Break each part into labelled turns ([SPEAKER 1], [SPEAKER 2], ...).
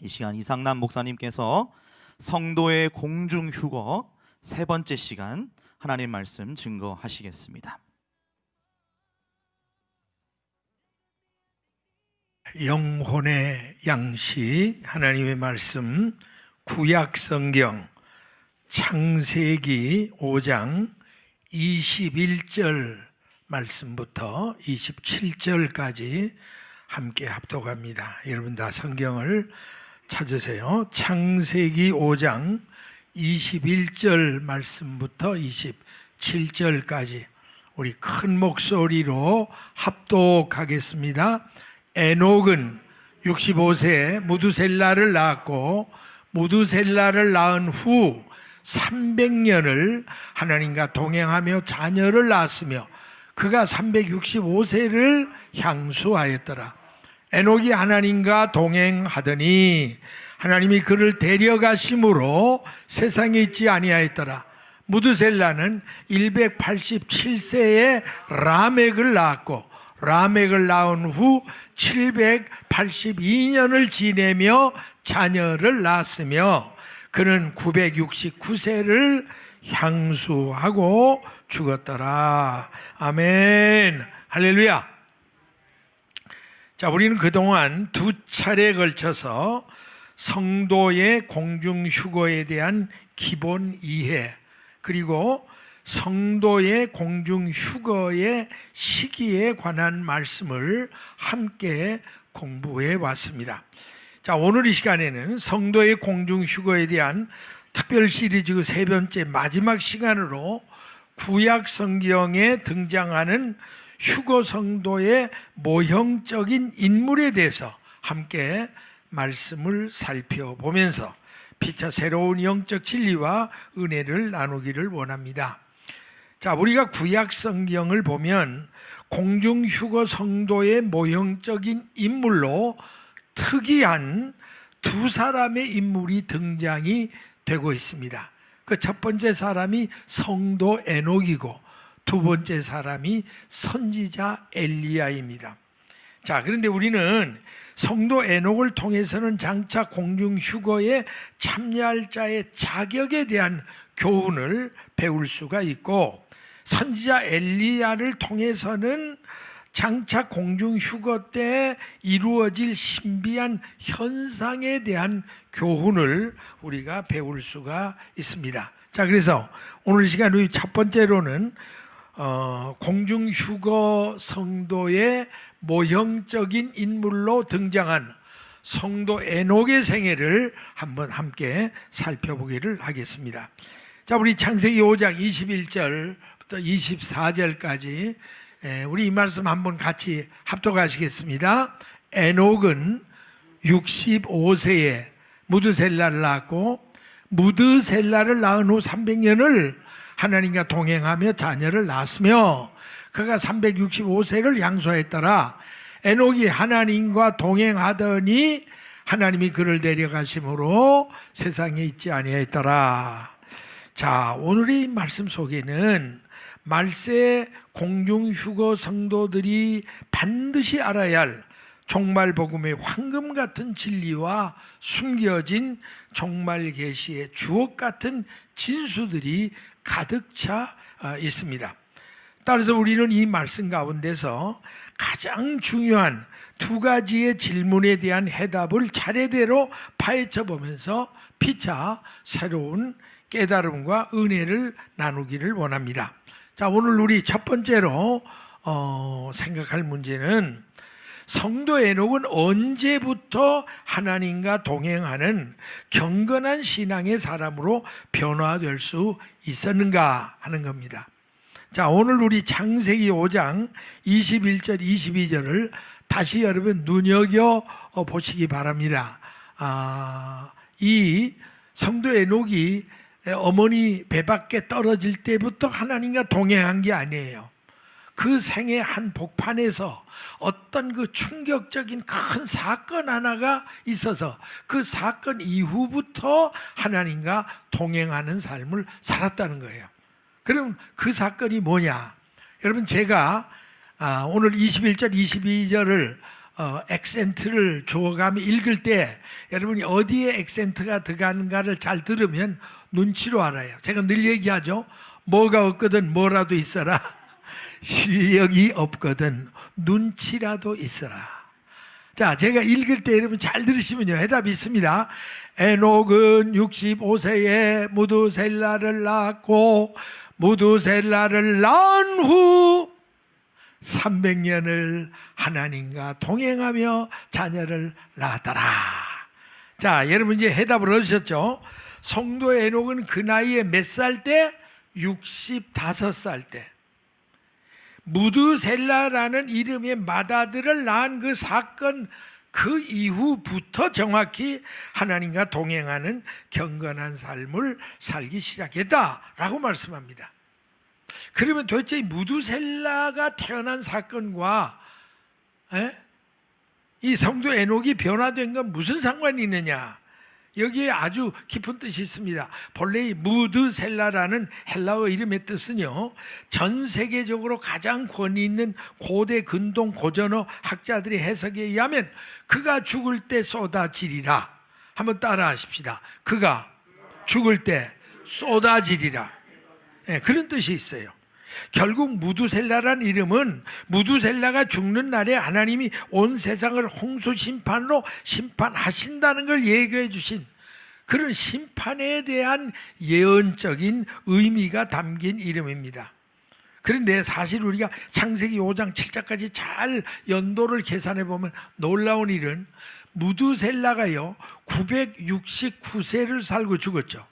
[SPEAKER 1] 이 시간 이상남 목사님께서 성도의 공중휴거 세 번째 시간 하나님 말씀 증거하시겠습니다.
[SPEAKER 2] 영혼의 양식 하나님의 말씀 구약성경 창세기 5장 21절 말씀부터 27절까지 함께 합독합니다. 여러분 다 성경을 찾으세요. 창세기 5장 21절 말씀부터 27절까지 우리 큰 목소리로 합독하겠습니다. 에녹은 65세에 무두셀라를 낳았고 무두셀라를 낳은 후 300년을 하나님과 동행하며 자녀를 낳았으며 그가 365세를 향수하였더라. 에녹이 하나님과 동행하더니 하나님이 그를 데려가심으로 세상에 있지 아니하였더라. 무두셀라는 187세에 라멕을 낳았고 라멕을 낳은 후 782년을 지내며 자녀를 낳았으며 그는 969세를 향수하고 죽었더라. 아멘. 할렐루야. 자, 우리는 그동안 두 차례에 걸쳐서 성도의 공중휴거에 대한 기본 이해, 그리고 성도의 공중휴거의 시기에 관한 말씀을 함께 공부해 왔습니다. 자, 오늘 이 시간에는 성도의 공중휴거에 대한 특별 시리즈 세 번째 마지막 시간으로 구약 성경에 등장하는 휴거 성도의 모형적인 인물에 대해서 함께 말씀을 살펴보면서 피차 새로운 영적 진리와 은혜를 나누기를 원합니다. 자, 우리가 구약 성경을 보면 공중휴거 성도의 모형적인 인물로 특이한 두 사람의 인물이 등장이 되고 있습니다. 그 첫 번째 사람이 성도 에녹이고 두 번째 사람이 선지자 엘리야입니다. 자, 그런데 우리는 성도 에녹을 통해서는 장차 공중휴거에 참여할 자의 자격에 대한 교훈을 배울 수가 있고, 선지자 엘리야를 통해서는 장차 공중휴거 때 이루어질 신비한 현상에 대한 교훈을 우리가 배울 수가 있습니다. 자, 그래서 오늘 시간 우리 첫 번째로는 공중휴거 성도의 모형적인 인물로 등장한 성도 에녹의 생애를 한번 함께 살펴보기를 하겠습니다. 자, 우리 창세기 5장 21절부터 24절까지 우리 이 말씀 한번 같이 합독하시겠습니다. 에녹은 65세에 무드셀라를 낳았고 무드셀라를 낳은 후 300년을 하나님과 동행하며 자녀를 낳았으며 그가 365세를 향수하였더라. 에녹이 하나님과 동행하더니 하나님이 그를 데려가심으로 세상에 있지 아니하였더라. 자, 오늘의 말씀 속에는 말세 공중휴거 성도들이 반드시 알아야 할 종말복음의 황금 같은 진리와 숨겨진 종말 계시의 주옥 같은 진수들이 가득 차 있습니다. 따라서 우리는 이 말씀 가운데서 가장 중요한 두 가지의 질문에 대한 해답을 차례대로 파헤쳐 보면서 피차 새로운 깨달음과 은혜를 나누기를 원합니다. 자, 오늘 우리 첫 번째로 생각할 문제는 성도 에녹은 언제부터 하나님과 동행하는 경건한 신앙의 사람으로 변화될 수 있었는가 하는 겁니다. 자, 오늘 우리 창세기 5장 21절 22절을 다시 여러분 눈여겨 보시기 바랍니다. 이 성도 에녹이 어머니 배 밖에 떨어질 때부터 하나님과 동행한 게 아니에요. 그 생의 한 복판에서 어떤 그 충격적인 큰 사건 하나가 있어서 그 사건 이후부터 하나님과 동행하는 삶을 살았다는 거예요. 그럼 그 사건이 뭐냐? 여러분, 제가 오늘 21절 22절을 액센트를 주어가며 읽을 때 여러분이 어디에 액센트가 들어가는가를 잘 들으면 눈치로 알아요. 제가 늘 얘기하죠. 뭐가 없거든 뭐라도 있어라. 실력이 없거든 눈치라도 있어라. 자, 제가 읽을 때 여러분 잘 들으시면요, 해답이 있습니다. 에녹은 65세에 무두셀라를 낳았고 무두셀라를 낳은 후 300년을 하나님과 동행하며 자녀를 낳았더라. 자, 여러분 이제 해답을 얻으셨죠? 성도 에녹은 그 나이에 몇 살 때? 65살 때. 무두셀라라는 이름의 맏아들을 낳은 그 사건, 그 이후부터 정확히 하나님과 동행하는 경건한 삶을 살기 시작했다라고 말씀합니다. 그러면 도대체 무두셀라가 태어난 사건과 이 성도 에녹이 변화된 건 무슨 상관이 있느냐? 여기에 아주 깊은 뜻이 있습니다. 본래 이 무드셀라라는 헬라어 이름의 뜻은요, 전 세계적으로 가장 권위 있는 고대 근동 고전어 학자들의 해석에 의하면 그가 죽을 때 쏟아지리라. 한번 따라 하십시다. 그가 죽을 때 쏟아지리라. 네, 그런 뜻이 있어요. 결국 무두셀라라는 이름은 무두셀라가 죽는 날에 하나님이 온 세상을 홍수 심판으로 심판하신다는 걸 얘기해 주신 그런 심판에 대한 예언적인 의미가 담긴 이름입니다. 그런데 사실 우리가 창세기 5장 7장까지 잘 연도를 계산해 보면 놀라운 일은 무두셀라가요 969세를 살고 죽었죠.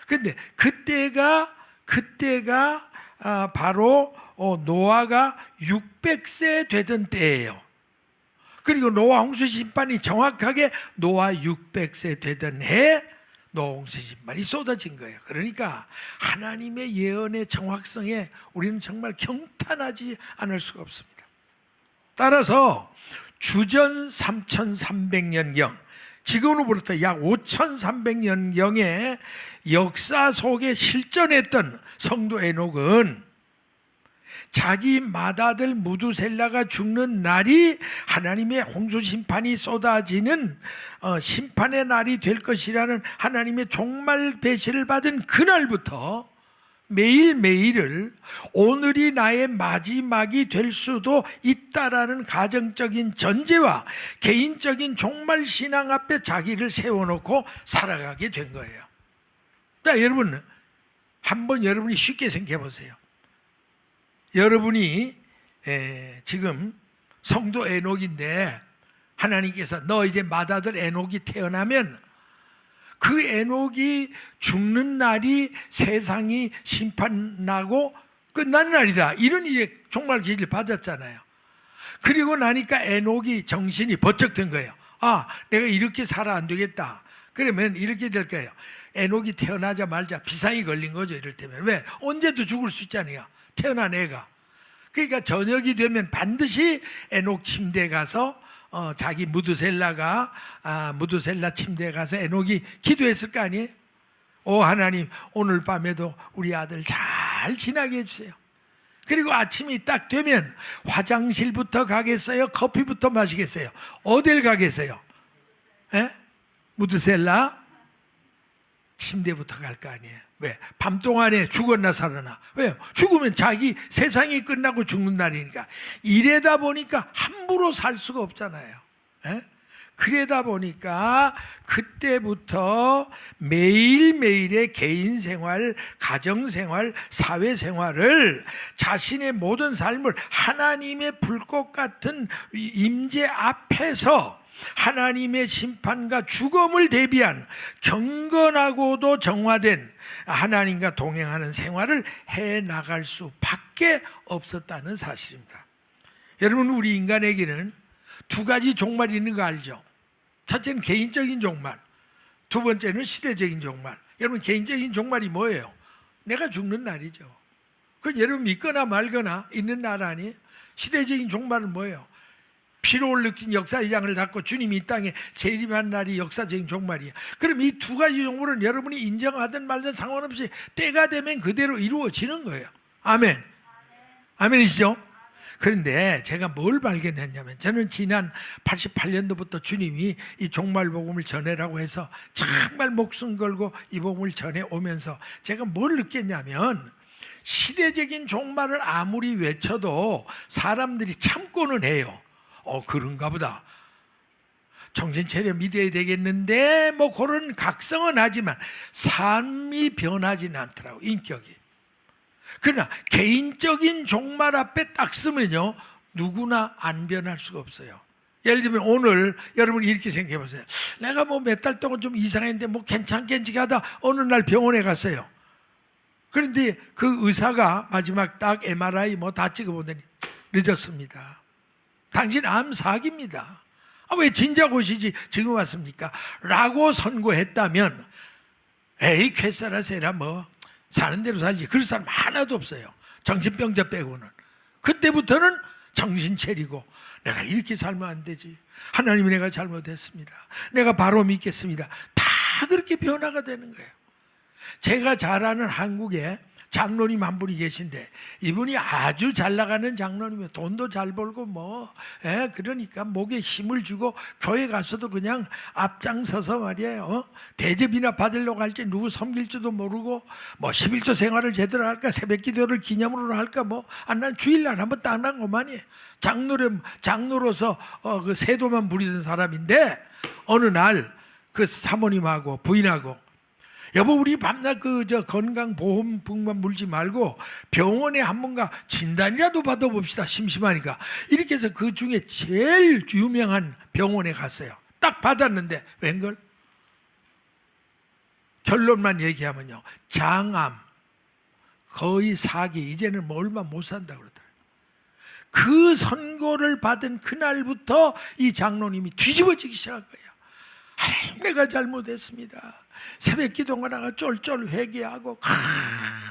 [SPEAKER 2] 그런데 그때가 바로 노아가 600세 되던 때예요. 그리고 노아 홍수 심판이 정확하게 노아 600세 되던 해 노아 홍수 심판이 쏟아진 거예요. 그러니까 하나님의 예언의 정확성에 우리는 정말 경탄하지 않을 수가 없습니다. 따라서 주전 3300년경, 지금으로부터 약 5300년경의 역사 속에 실존했던 성도 에녹은 자기 맏아들 무두셀라가 죽는 날이 하나님의 홍수 심판이 쏟아지는 심판의 날이 될 것이라는 하나님의 종말 배신을 받은 그날부터 매일매일을 오늘이 나의 마지막이 될 수도 있다라는 가정적인 전제와 개인적인 종말 신앙 앞에 자기를 세워놓고 살아가게 된 거예요. 자, 여러분 한번 여러분이 쉽게 생각해 보세요. 여러분이 지금 성도 에녹인데 하나님께서 너 이제 맏아들 에녹이 태어나면 그 에녹이 죽는 날이 세상이 심판나고 끝나는 날이다. 이런 이제 종말 계시를 받았잖아요. 그리고 나니까 에녹이 정신이 번쩍 든 거예요. 아, 내가 이렇게 살아 안 되겠다. 그러면 이렇게 될 거예요. 에녹이 태어나자마자 비상이 걸린 거죠. 이를테면. 왜? 언제도 죽을 수 있잖아요. 태어난 애가. 그러니까 저녁이 되면 반드시 에녹 침대에 가서 자기 무두셀라 침대에 가서 에녹이 기도했을 거 아니에요? 오 하나님, 오늘 밤에도 우리 아들 잘 지나게 해주세요. 그리고 아침이 딱 되면 화장실부터 가겠어요? 커피부터 마시겠어요? 어딜 가겠어요? 무두셀라 침대부터 갈 거 아니에요. 왜? 밤 동안에 죽었나 살았나? 왜요? 죽으면 자기 세상이 끝나고 죽는 날이니까. 이래다 보니까 함부로 살 수가 없잖아요. 그러다 보니까 그때부터 매일매일의 개인 생활, 가정 생활, 사회 생활을 자신의 모든 삶을 하나님의 불꽃 같은 임재 앞에서 하나님의 심판과 죽음을 대비한 경건하고도 정화된 하나님과 동행하는 생활을 해나갈 수밖에 없었다는 사실입니다. 여러분, 우리 인간에게는 두 가지 종말이 있는 거 알죠? 첫째는 개인적인 종말, 두 번째는 시대적인 종말. 여러분, 개인적인 종말이 뭐예요? 내가 죽는 날이죠. 그건 여러분 믿거나 말거나 있는 날 아니에요? 시대적인 종말은 뭐예요? 피로 올릭진 역사의 장을 잡고 주님이 이 땅에 재림한 날이 역사적인 종말이야. 그럼 이 두 가지 종말은 여러분이 인정하든 말든 상관없이 때가 되면 그대로 이루어지는 거예요. 아멘. 아멘이시죠? 그런데 제가 뭘 발견했냐면, 저는 지난 88년도부터 주님이 이 종말 복음을 전해라고 해서 정말 목숨 걸고 이 복음을 전해 오면서 제가 뭘 느꼈냐면, 시대적인 종말을 아무리 외쳐도 사람들이 참고는 해요. 그런가 보다, 정신 차려 믿어야 되겠는데 뭐 그런 각성은 하지만 삶이 변하지는 않더라고, 인격이. 그러나 개인적인 종말 앞에 딱 서면요, 누구나 안 변할 수가 없어요. 예를 들면 오늘 여러분 이렇게 생각해 보세요. 내가 뭐 몇 달 동안 좀 이상했는데 뭐 괜찮겠지 하다 어느 날 병원에 갔어요. 그런데 그 의사가 마지막 딱 MRI 뭐 다 찍어보더니 늦었습니다. 당신 암 사기입니다. 왜 진작 오시지 지금 왔습니까? 라고 선고했다면, 에이 쾌사라세라 뭐 사는 대로 살지, 그럴 사람 하나도 없어요. 정신병자 빼고는. 그때부터는 정신 차리고, 내가 이렇게 살면 안 되지, 하나님이 내가 잘못했습니다, 내가 바로 믿겠습니다, 다 그렇게 변화가 되는 거예요. 제가 잘 아는 한국에 장로님 한 분이 계신데, 이분이 아주 잘 나가는 장로님이에요. 돈도 잘 벌고 그러니까 목에 힘을 주고 교회 가서도 그냥 앞장서서 말이에요, 대접이나 받으려고 할지 누구 섬길지도 모르고, 뭐 11조 생활을 제대로 할까, 새벽 기도를 기념으로 할까, 난 주일날 한번 딱 난 것만이에요. 장로로서 그 세도만 부리던 사람인데, 어느 날 그 사모님하고 부인하고, 여보 우리 밤낮 건강보험만 물지 말고 병원에 한번가 진단이라도 받아봅시다, 심심하니까. 이렇게 해서 그 중에 제일 유명한 병원에 갔어요. 딱 받았는데 웬걸? 결론만 얘기하면요, 장암, 거의 사기, 이제는 뭐 얼마 못 산다고 그러더라고요. 그 선고를 받은 그날부터 이 장로님이 뒤집어지기 시작한 거예요. 하나님 내가 잘못했습니다. 새벽 기도하다가 쫄쫄 회개하고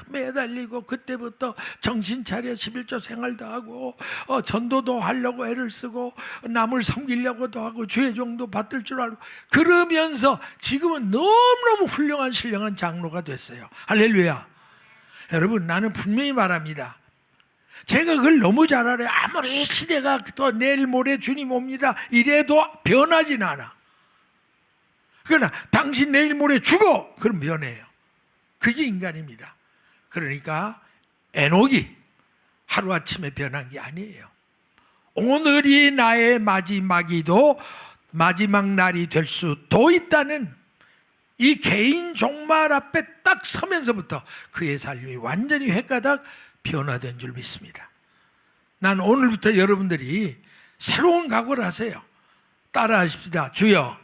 [SPEAKER 2] 매달리고, 그때부터 정신 차려 11조 생활도 하고 전도도 하려고 애를 쓰고 남을 섬기려고도 하고 주의 종도 받들 줄 알고, 그러면서 지금은 너무너무 훌륭한 신령한 장로가 됐어요. 할렐루야. 여러분, 나는 분명히 말합니다. 제가 그걸 너무 잘 알아요. 아무리 시대가 또 내일 모레 주님 옵니다 이래도 변하진 않아. 그러나 당신 내일 모레 죽어, 그럼 변해요. 그게 인간입니다. 그러니까 에녹이 하루아침에 변한 게 아니에요. 오늘이 나의 마지막이도 마지막 날이 될 수도 있다는 이 개인 종말 앞에 딱 서면서부터 그의 삶이 완전히 획가닥 변화된 줄 믿습니다. 난 오늘부터 여러분들이 새로운 각오를 하세요. 따라하십시다. 주여,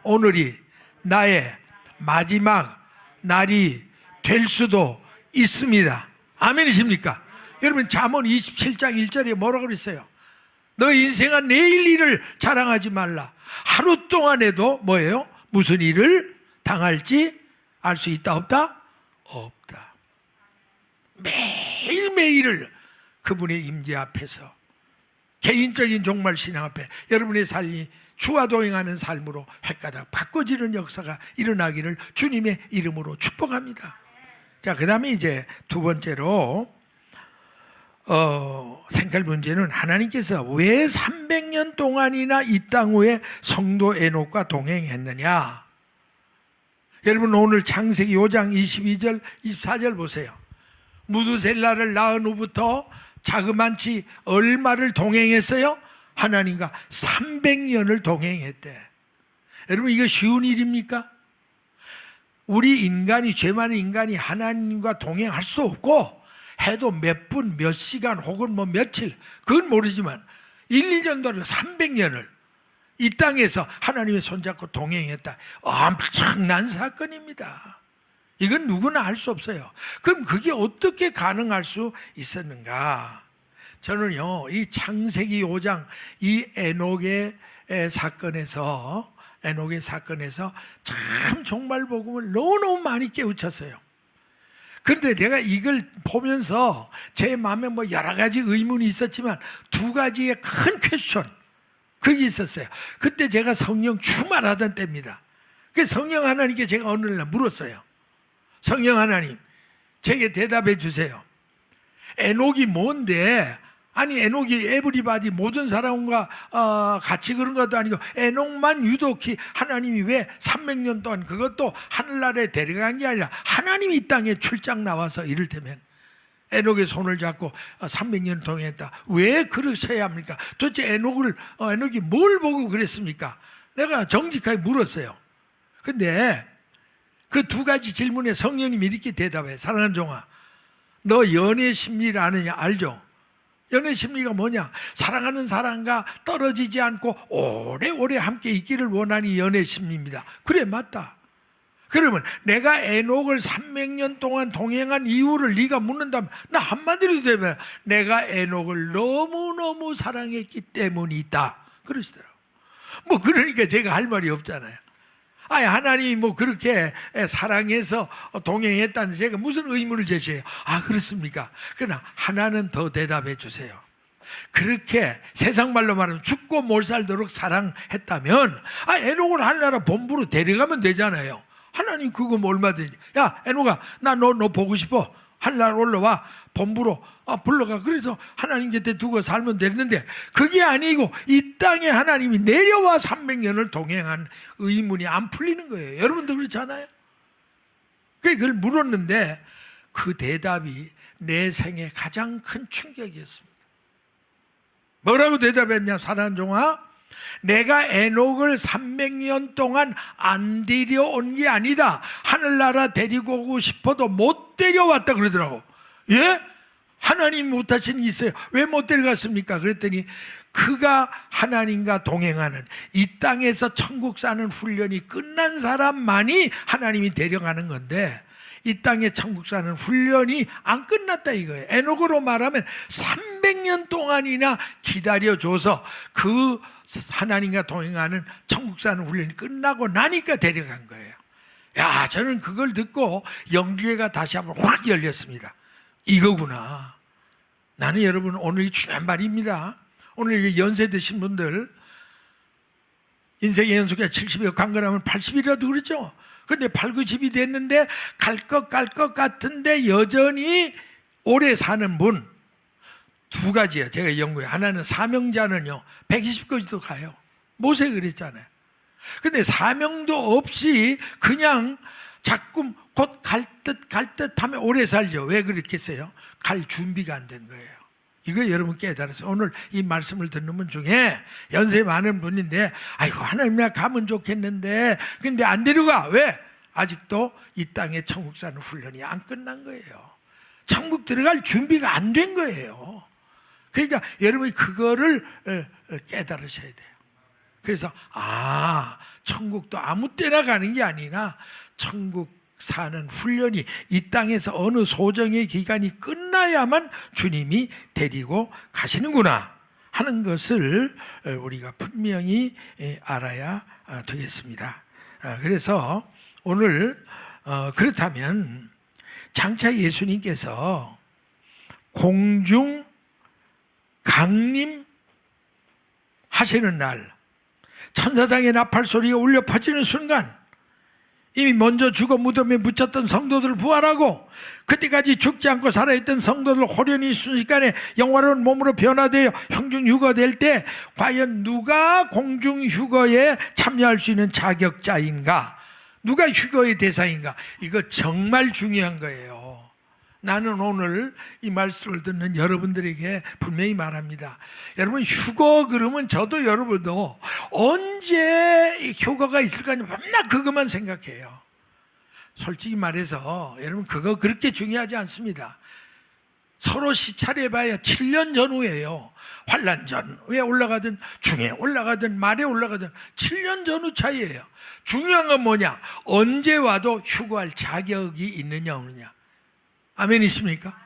[SPEAKER 2] 오늘이 나의 마지막 날이 될 수도 있습니다. 아멘이십니까? 여러분, 잠언 27장 1절에 뭐라고 그랬어요? 너 인생아 내일 일을 자랑하지 말라. 하루 동안에도 뭐예요? 무슨 일을 당할지 알 수 있다 없다? 없다. 매일매일을 그분의 임재 앞에서, 개인적인 종말 신앙 앞에 여러분의 삶이 주와 동행하는 삶으로 획가닥 바꿔지는 역사가 일어나기를 주님의 이름으로 축복합니다. 자, 그 다음에 이제 두 번째로 생각할 문제는, 하나님께서 왜 300년 동안이나 이 땅 위에 성도 에녹과 동행했느냐. 여러분, 오늘 창세기 5장 22절 24절 보세요. 무두셀라를 낳은 후부터 자그만치 얼마를 동행했어요? 하나님과 300년을 동행했대. 여러분, 이거 쉬운 일입니까? 우리 인간이, 죄 많은 인간이 하나님과 동행할 수도 없고, 해도 몇 분, 몇 시간 혹은 뭐 며칠, 그건 모르지만 1, 2년도 아니고 300년을 이 땅에서 하나님의 손잡고 동행했다. 엄청난 사건입니다. 이건 누구나 할 수 없어요. 그럼 그게 어떻게 가능할 수 있었는가? 저는요, 이 창세기 5장 이 에녹의 사건에서 참 종말 복음을 너무너무 많이 깨우쳤어요. 그런데 제가 이걸 보면서 제 마음에 뭐 여러 가지 의문이 있었지만 두 가지의 큰 퀘스천, 그게 있었어요. 그때 제가 성령 충만하던 때입니다. 그 성령 하나님께 제가 어느 날 물었어요. 성령 하나님, 제게 대답해 주세요. 에녹이 뭔데 아니 에녹이 에브리바디 모든 사람과 같이 그런 것도 아니고 에녹만 유독히 하나님이 왜 300년 동안 그것도 하늘나라에 데려간 게 아니라 하나님이 이 땅에 출장 나와서 이를테면 에녹의 손을 잡고 300년 동행했다. 왜 그러셔야 합니까? 도대체 에녹이 뭘 보고 그랬습니까? 내가 정직하게 물었어요. 근데 그 두 가지 질문에 성령님이 이렇게 대답해. 사랑하는 종아, 너 연애 심리를 아느냐? 알죠? 연애 심리가 뭐냐? 사랑하는 사람과 떨어지지 않고 오래오래 함께 있기를 원하니 연애 심리입니다. 그래, 맞다. 그러면 내가 에녹을 300년 동안 동행한 이유를 네가 묻는다면 나 한마디로 되면 내가 에녹을 너무너무 사랑했기 때문이다. 그러시더라고요. 뭐 그러니까 제가 할 말이 없잖아요. 아니 하나님이 뭐 그렇게 사랑해서 동행했다는 제가 무슨 의문을 제시해요? 아 그렇습니까? 그러나 하나는 더 대답해 주세요. 그렇게 세상 말로 말하면 죽고 못 살도록 사랑했다면 에녹을 하늘나라 본부로 데려가면 되잖아요. 하나님 그거 뭐 얼마든지, 야 에녹아 나 너 보고 싶어, 하늘나라 올라와, 본부로 불러가. 그래서 하나님 곁에 두고 살면 되는데 그게 아니고 이 땅에 하나님이 내려와 300년을 동행한 의문이 안 풀리는 거예요. 여러분도 그렇지 않아요? 그걸 물었는데 그 대답이 내 생애 가장 큰 충격이었습니다. 뭐라고 대답했냐? 사랑하는 종아, 내가 에녹을 300년 동안 안 데려온 게 아니다. 하늘나라 데리고 오고 싶어도 못 데려왔다 그러더라고. 예? 하나님 못하신 게 있어요. 왜 못 데려갔습니까? 그랬더니 그가 하나님과 동행하는 이 땅에서 천국 사는 훈련이 끝난 사람만이 하나님이 데려가는 건데 이 땅에 천국 사는 훈련이 안 끝났다 이거예요. 에녹으로 말하면 300년 동안이나 기다려줘서 그 하나님과 동행하는 천국 사는 훈련이 끝나고 나니까 데려간 거예요. 야, 저는 그걸 듣고 영계가 다시 한번 확 열렸습니다. 이거구나. 나는 여러분 오늘 중요한 말입니다. 오늘 연세 드신 분들 인생의 연속에 70여 강건하면 80이라도 그렇죠. 근데 8, 90이 됐는데 갈 것 같은데 여전히 오래 사는 분 두 가지예요. 제가 연구해. 하나는 사명자는요 120까지도 가요. 모세 그랬잖아요. 근데 사명도 없이 그냥 자꾸 곧 갈 듯 하면 오래 살죠. 왜 그렇겠어요? 갈 준비가 안 된 거예요. 이거 여러분 깨달으세요. 오늘 이 말씀을 듣는 분 중에 연세 많은 분인데 아이고 하나님 내가 가면 좋겠는데 근데 안 데려가. 왜? 아직도 이 땅에 천국 사는 훈련이 안 끝난 거예요. 천국 들어갈 준비가 안 된 거예요. 그러니까 여러분이 그거를 깨달으셔야 돼요. 그래서 천국도 아무 때나 가는 게 아니라 천국 사는 훈련이 이 땅에서 어느 소정의 기간이 끝나야만 주님이 데리고 가시는구나 하는 것을 우리가 분명히 알아야 되겠습니다. 그래서 오늘 그렇다면 장차 예수님께서 공중 강림 하시는 날 천사장의 나팔 소리가 울려 퍼지는 순간 이미 먼저 죽어 무덤에 묻혔던 성도들을 부활하고 그때까지 죽지 않고 살아있던 성도들 호련히 순식간에 영화로운 몸으로 변화되어 형중휴거 될 때 과연 누가 공중휴거에 참여할 수 있는 자격자인가? 누가 휴거의 대상인가? 이거 정말 중요한 거예요. 나는 오늘 이 말씀을 듣는 여러분들에게 분명히 말합니다. 여러분 휴거 그러면 저도 여러분도 언제 휴거가 있을까 맨날 그것만 생각해요. 솔직히 말해서 여러분 그거 그렇게 중요하지 않습니다. 서로 시찰해봐야 7년 전후예요. 환란 전후에 올라가든 중에 올라가든 말에 올라가든 7년 전후 차이예요. 중요한 건 뭐냐? 언제 와도 휴거할 자격이 있느냐 없느냐. 아멘이십니까?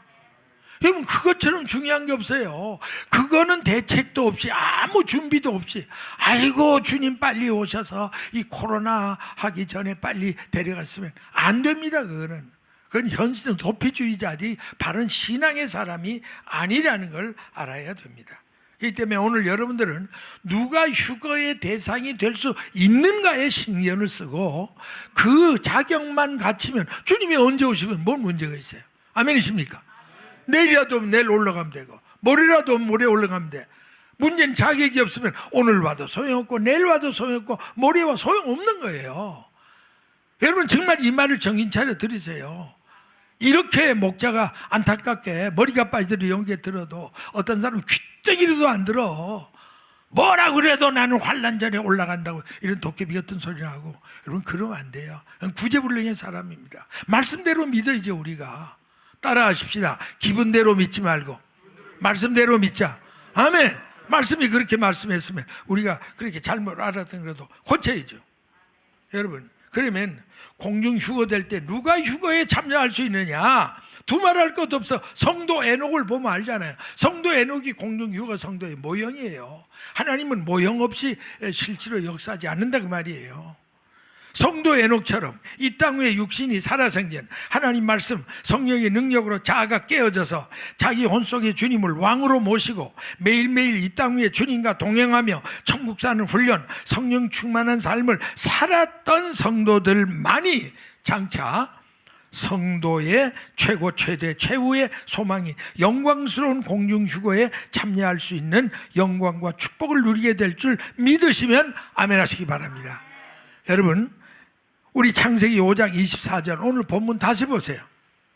[SPEAKER 2] 여러분 그것처럼 중요한 게 없어요. 그거는 대책도 없이 아무 준비도 없이 아이고 주님 빨리 오셔서 이 코로나 하기 전에 빨리 데려갔으면 안 됩니다. 그건 현실은 도피주의자들이 바른 신앙의 사람이 아니라는 걸 알아야 됩니다. 그렇기 때문에 오늘 여러분들은 누가 휴거의 대상이 될 수 있는가에 신경을 쓰고 그 자격만 갖추면 주님이 언제 오시면 뭔 문제가 있어요? 아멘이십니까? 내일이라도 내일 올라가면 되고 모레라도 모레 올라가면 돼. 문제는 자격이 없으면 오늘 와도 소용없고 내일 와도 소용없고 모레 와 소용없는 거예요. 여러분 정말 이 말을 정신 차려 들으세요. 이렇게 목자가 안타깝게 머리가 빠지도록 연기에 들어도 어떤 사람은 귀때기로도 안 들어. 뭐라 그래도 나는 환난전에 올라간다고 이런 도깨비 같은 소리를 하고. 여러분 그러면 안 돼요. 구제불능의 사람입니다. 말씀대로 믿어야죠. 우리가 따라하십시다. 기분대로 믿지 말고 말씀대로 믿자. 아멘. 말씀이 그렇게 말씀했으면 우리가 그렇게 잘못 알아듣더라도 고쳐야죠. 여러분 그러면 공중 휴거 될 때 누가 휴거에 참여할 수 있느냐? 두말할 것도 없어. 성도 에녹을 보면 알잖아요. 성도 에녹이 공중 휴거 성도의 모형이에요. 하나님은 모형 없이 실제로 역사하지 않는다 그 말이에요. 성도 에녹처럼 이 땅 위에 육신이 살아생전 하나님 말씀 성령의 능력으로 자아가 깨어져서 자기 혼 속의 주님을 왕으로 모시고 매일매일 이 땅 위에 주님과 동행하며 천국 사는 훈련, 성령 충만한 삶을 살았던 성도들만이 장차 성도의 최고 최대 최후의 소망인 영광스러운 공중휴거에 참여할 수 있는 영광과 축복을 누리게 될 줄 믿으시면 아멘 하시기 바랍니다. 여러분 우리 창세기 5장 24절 오늘 본문 다시 보세요.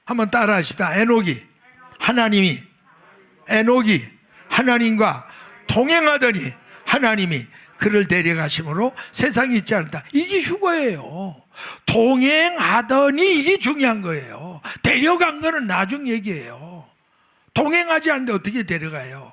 [SPEAKER 2] 한번 따라 하십시다. 에녹이 하나님과 동행하더니 하나님이 그를 데려가심으로 세상에 있지 않다. 이게 휴거예요. 동행하더니 이게 중요한 거예요. 데려간 거는 나중 얘기예요. 동행하지 않는데 어떻게 데려가요?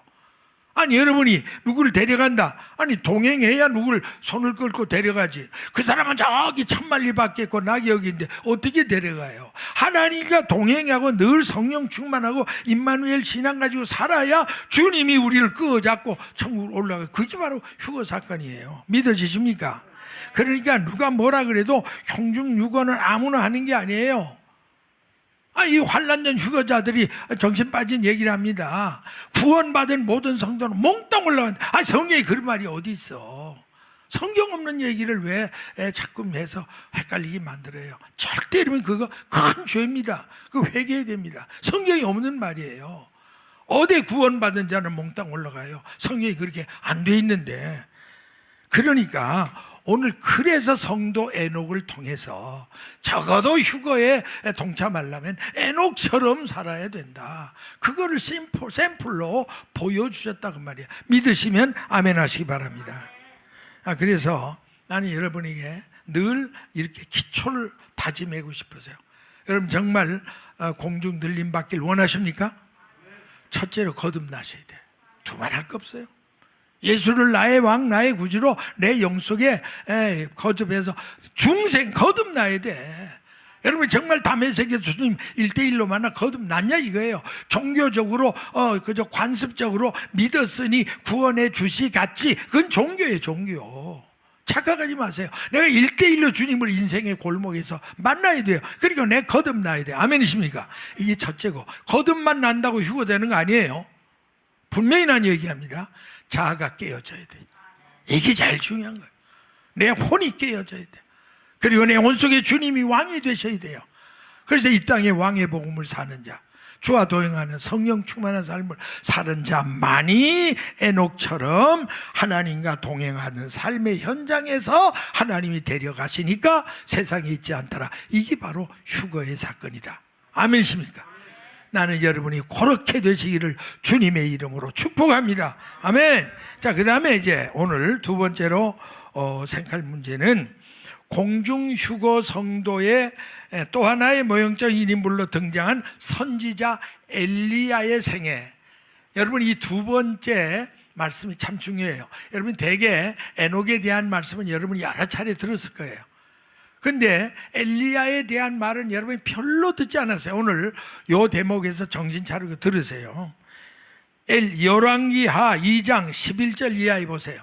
[SPEAKER 2] 아니 여러분이 누구를 데려간다. 아니 동행해야 누구를 손을 끌고 데려가지. 그 사람은 저기 천만리 밖에 있고 낙이 여기 있는데 어떻게 데려가요? 하나님과 동행하고 늘 성령 충만하고 임마누엘 신앙 가지고 살아야 주님이 우리를 끄어잡고 천국으로 올라가요. 그게 바로 휴거 사건이에요. 믿어지십니까? 그러니까 누가 뭐라 그래도 공중휴거는 아무나 하는 게 아니에요. 이 환난전 휴거자들이 정신 빠진 얘기를 합니다. 구원받은 모든 성도는 몽땅 올라간다. 성경에 그런 말이 어디 있어? 성경 없는 얘기를 왜 자꾸 해서 헷갈리게 만들어요? 절대 이러면 그거 큰 죄입니다. 그거 회개해야 됩니다. 성경이 없는 말이에요. 어디 구원받은 자는 몽땅 올라가요? 성경이 그렇게 안 돼 있는데. 그러니까 오늘 그래서 성도 에녹을 통해서 적어도 휴거에 동참하려면 에녹처럼 살아야 된다. 그거를 샘플로 보여주셨다 그 말이야. 믿으시면 아멘 하시기 바랍니다. 그래서 나는 여러분에게 늘 이렇게 기초를 다짐하고 싶어서요. 여러분 정말 공중 들림 받길 원하십니까? 첫째로 거듭나셔야 돼요. 두말할 거 없어요. 예수를 나의 왕 나의 구주로 내 영속에 거듭해서 중생 거듭나야 돼. 여러분 정말 담에색의 주님 1대1로 만나 거듭났냐 이거예요. 종교적으로 그저 관습적으로 믿었으니 구원해 주시겠지. 그건 종교예요. 종교. 착각하지 마세요. 내가 1대1로 주님을 인생의 골목에서 만나야 돼요. 그러니까 내가 거듭나야 돼요. 아멘이십니까? 이게 첫째고, 거듭만 난다고 휴거되는 거 아니에요. 분명히 난 얘기합니다. 자아가 깨어져야 돼. 이게 제일 중요한 거예요. 내 혼이 깨어져야 돼. 그리고 내 혼 속에 주님이 왕이 되셔야 돼요. 그래서 이 땅에 왕의 복음을 사는 자, 주와 동행하는 성령 충만한 삶을 사는 자만이 에녹처럼 하나님과 동행하는 삶의 현장에서 하나님이 데려가시니까 세상에 있지 않더라. 이게 바로 휴거의 사건이다. 아멘이십니까? 나는 여러분이 그렇게 되시기를 주님의 이름으로 축복합니다. 아멘. 자, 그 다음에 이제 오늘 두 번째로 생각할 문제는 공중휴거 성도의 또 하나의 모형적인 인물로 등장한 선지자 엘리야의 생애. 여러분 이 두 번째 말씀이 참 중요해요. 여러분 대개 에녹에 대한 말씀은 여러분이 여러 차례 들었을 거예요. 근데 엘리야에 대한 말은 여러분이 별로 듣지 않았어요. 오늘 요 대목에서 정신 차리고 들으세요. 열왕기하 2장 11절 이하에 보세요.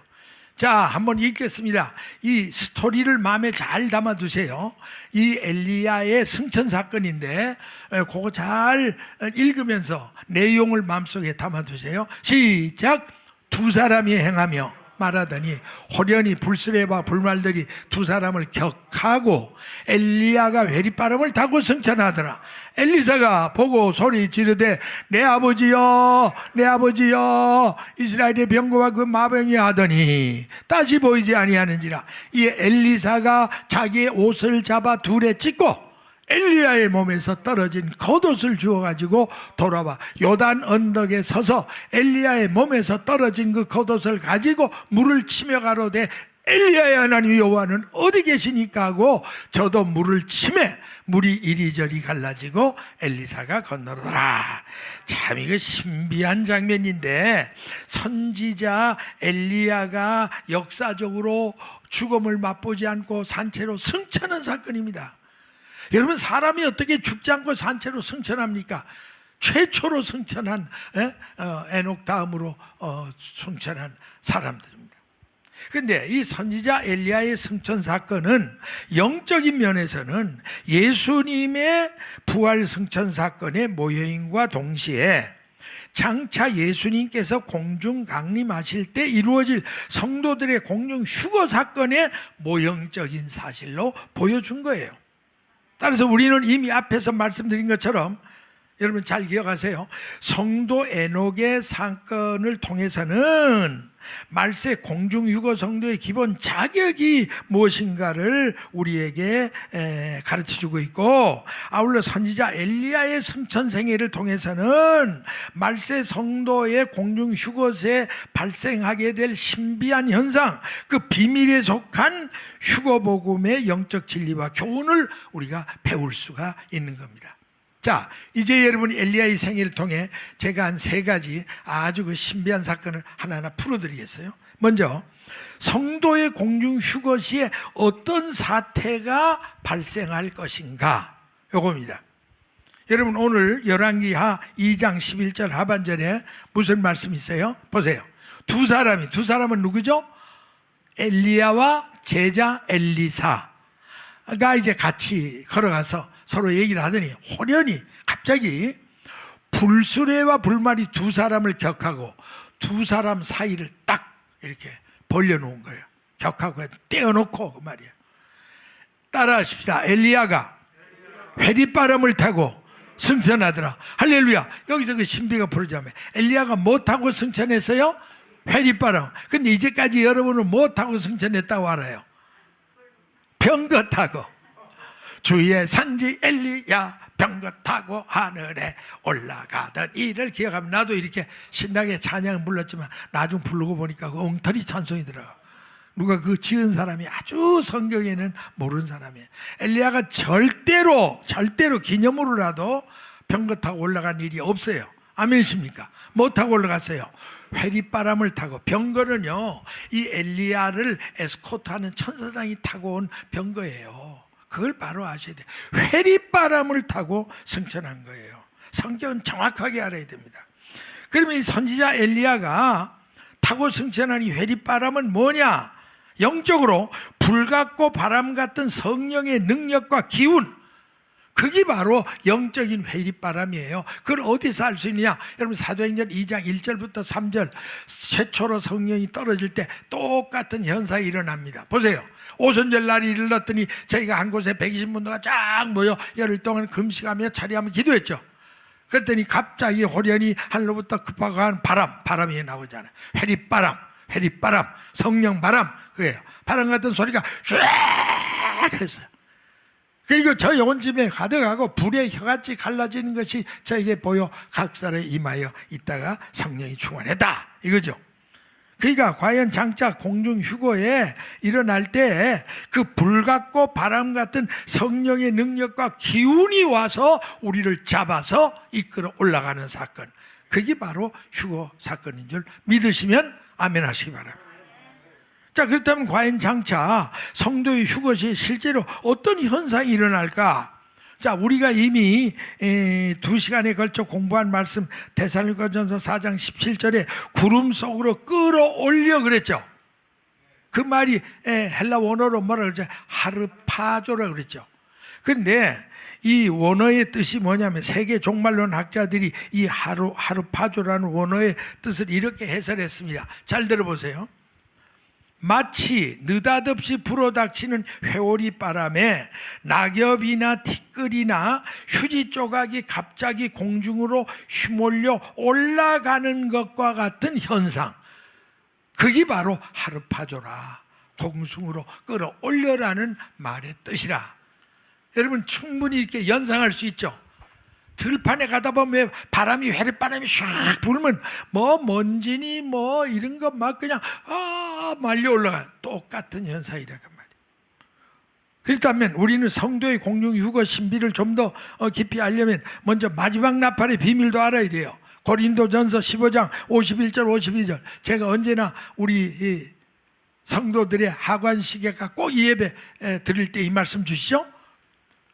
[SPEAKER 2] 자, 한번 읽겠습니다. 이 스토리를 마음에 잘 담아두세요. 이 엘리야의 승천 사건인데 그거 잘 읽으면서 내용을 마음속에 담아두세요. 시작. 두 사람이 행하며 말하더니 호련히 불수레와 불말들이 두 사람을 격하고 엘리야가 회리바람을 타고 승천하더라. 엘리사가 보고 소리 지르되 내 아버지여 내 아버지여 이스라엘의 병거와 그 마병이 하더니 다시 보이지 아니하는지라. 이 엘리사가 자기의 옷을 잡아 둘에 찢고 엘리야의 몸에서 떨어진 겉옷을 주워가지고 돌아와 요단 언덕에 서서 엘리야의 몸에서 떨어진 그 겉옷을 가지고 물을 치며 가로되 엘리야의 하나님 여호와는 어디 계시니까 하고 저도 물을 치매 물이 이리저리 갈라지고 엘리사가 건너더라. 참 이거 신비한 장면인데 선지자 엘리야가 역사적으로 죽음을 맛보지 않고 산채로 승천한 사건입니다. 여러분 사람이 어떻게 죽지 않고 산채로 승천합니까? 최초로 승천한 에녹 다음으로 승천한 사람들입니다. 그런데 이 선지자 엘리야의 승천 사건은 영적인 면에서는 예수님의 부활 승천 사건의 모형과 동시에 장차 예수님께서 공중 강림하실 때 이루어질 성도들의 공중 휴거 사건의 모형적인 사실로 보여준 거예요. 따라서 우리는 이미 앞에서 말씀드린 것처럼 여러분 잘 기억하세요. 성도 에녹의 사건을 통해서는 말세 공중휴거 성도의 기본 자격이 무엇인가를 우리에게 가르쳐주고 있고, 아울러 선지자 엘리야의 승천 생애를 통해서는 말세 성도의 공중휴거에 발생하게 될 신비한 현상, 그 비밀에 속한 휴거복음의 영적 진리와 교훈을 우리가 배울 수가 있는 겁니다. 자, 이제 여러분이 엘리야의 생애를 통해 제가 한 3가지 아주 그 신비한 사건을 하나하나 풀어드리겠어요. 먼저 성도의 공중 휴거 시에 어떤 사태가 발생할 것인가, 요겁니다. 여러분 오늘 열왕기하 2장 11절 하반절에 무슨 말씀이 있어요? 보세요. 두 사람은 누구죠? 엘리야와 제자 엘리사가 이제 같이 걸어가서 서로 얘기를 하더니 호련히 갑자기 불수레와 불말이 두 사람을 격하고 두 사람 사이를 딱 이렇게 벌려놓은 거예요. 격하고 떼어놓고 그 말이에요. 따라하십시다. 엘리야가 회리바람을 타고 승천하더라. 할렐루야. 여기서 그 신비가 부르자면 엘리야가 뭐 타고 승천했어요? 회리바람. 근데 이제까지 여러분은 뭐 타고 승천했다고 알아요? 병거 타고. 주의 산지 엘리야 병거 타고 하늘에 올라가던 이를 기억하면, 나도 이렇게 신나게 찬양을 불렀지만 나중 부르고 보니까 그 엉터리 찬송이더라고. 누가 그 지은 사람이 아주 성경에는 모르는 사람이에요. 엘리야가 절대로 기념으로라도 병거 타고 올라간 일이 없어요. 아멘이십니까? 뭐 타고 올라갔어요? 회리바람을 타고. 병거는요, 이 엘리야를 에스코트하는 천사장이 타고 온 병거예요. 그걸 바로 아셔야 돼요. 회리바람을 타고 승천한 거예요. 성경은 정확하게 알아야 됩니다. 그러면 이 선지자 엘리야가 타고 승천한 이 회리바람은 뭐냐? 영적으로 불 같고 바람 같은 성령의 능력과 기운, 그게 바로 영적인 회리바람이에요. 그걸 어디서 알 수 있느냐? 여러분 사도행전 2장 1절부터 3절 최초로 성령이 떨어질 때 똑같은 현상이 일어납니다. 보세요. 오순절 날이 이르렀더니 저희가 한 곳에 120문도가 쫙 모여 열흘 동안 금식하며 차리하며 기도했죠. 그랬더니 갑자기 호련히 하늘로부터 급하고 바람이 나오잖아요. 회리바람, 성령바람, 그게요. 바람 같은 소리가 쫙 했어요. 그리고 저희 온 집에 가득하고 불의 혀같이 갈라지는 것이 저에게 보여 각설에 임하여 있다가 성령이 충만했다, 이거죠. 그러니까 과연 장차 공중 휴거에 일어날 때 그 불 같고 바람 같은 성령의 능력과 기운이 와서 우리를 잡아서 이끌어 올라가는 사건, 그게 바로 휴거 사건인 줄 믿으시면 아멘 하시기 바랍니다. 자, 그렇다면 과연 장차 성도의 휴거 시에 실제로 어떤 현상이 일어날까? 자, 우리가 이미 2시간에 걸쳐 공부한 말씀 데살로니가전서 4장 17절에 구름 속으로 끌어올려 그랬죠. 그 말이 헬라 원어로 뭐라 그러죠? 하르파조라 그랬죠. 그런데 이 원어의 뜻이 뭐냐면 세계 종말론 학자들이 이 하르파조라는 원어의 뜻을 이렇게 해설했습니다. 잘 들어보세요. 마치 느닷없이 불어닥치는 회오리 바람에 낙엽이나 티끌이나 휴지 조각이 갑자기 공중으로 휘몰려 올라가는 것과 같은 현상, 그게 바로 하르파조라, 공중으로 끌어올려라는 말의 뜻이라. 여러분 충분히 이렇게 연상할 수 있죠. 들판에 가다 보면 바람이 회랫바람이 샥 불면 뭐 먼지니 뭐 이런 거 막 그냥 말려 올라가. 똑같은 현상이라고 말이에요. 그렇다면 우리는 성도의 공중 휴거 신비를 좀 더 깊이 알려면 먼저 마지막 나팔의 비밀도 알아야 돼요. 고린도전서 15장 51절 52절, 제가 언제나 우리 이 성도들의 하관시계가 꼭 이 예배 드릴 때 이 말씀 주시죠.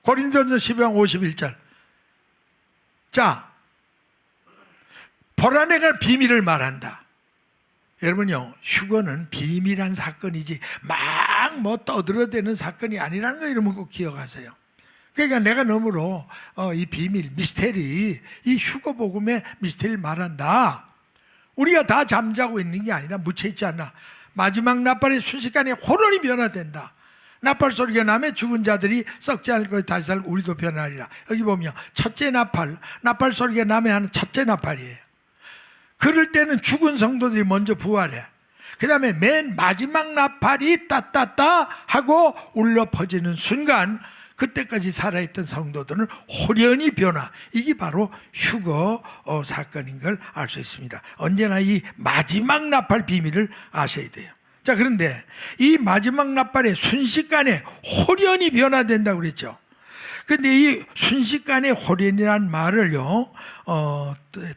[SPEAKER 2] 고린도전서 15장 51절. 자, 보라 내가 비밀을 말한다. 여러분요, 휴거는 비밀한 사건이지 막 뭐 떠들어대는 사건이 아니라는 거 여러분 꼭 기억하세요. 그러니까 내가 너무로 이 비밀, 미스테리, 이 휴거 복음의 미스테리를 말한다. 우리가 다 잠자고 있는 게 아니다. 묻혀있지 않나. 마지막 나팔의 순식간에 혼란이 변화된다. 나팔 소리가 나면 죽은 자들이 썩지 않을 것이 다시 살고 우리도 변하리라. 여기 보면 첫째 나팔 소리가 나면 하는 첫째 나팔이에요. 그럴 때는 죽은 성도들이 먼저 부활해. 그 다음에 맨 마지막 나팔이 따따따 하고 울려 퍼지는 순간, 그때까지 살아있던 성도들은 호련히 변화. 이게 바로 휴거 사건인 걸 알 수 있습니다. 언제나 이 마지막 나팔 비밀을 아셔야 돼요. 자, 그런데 이 마지막 나팔에 순식간에 호련히 변화된다고 그랬죠. 근데 이 순식간에 호련이라는 말을요,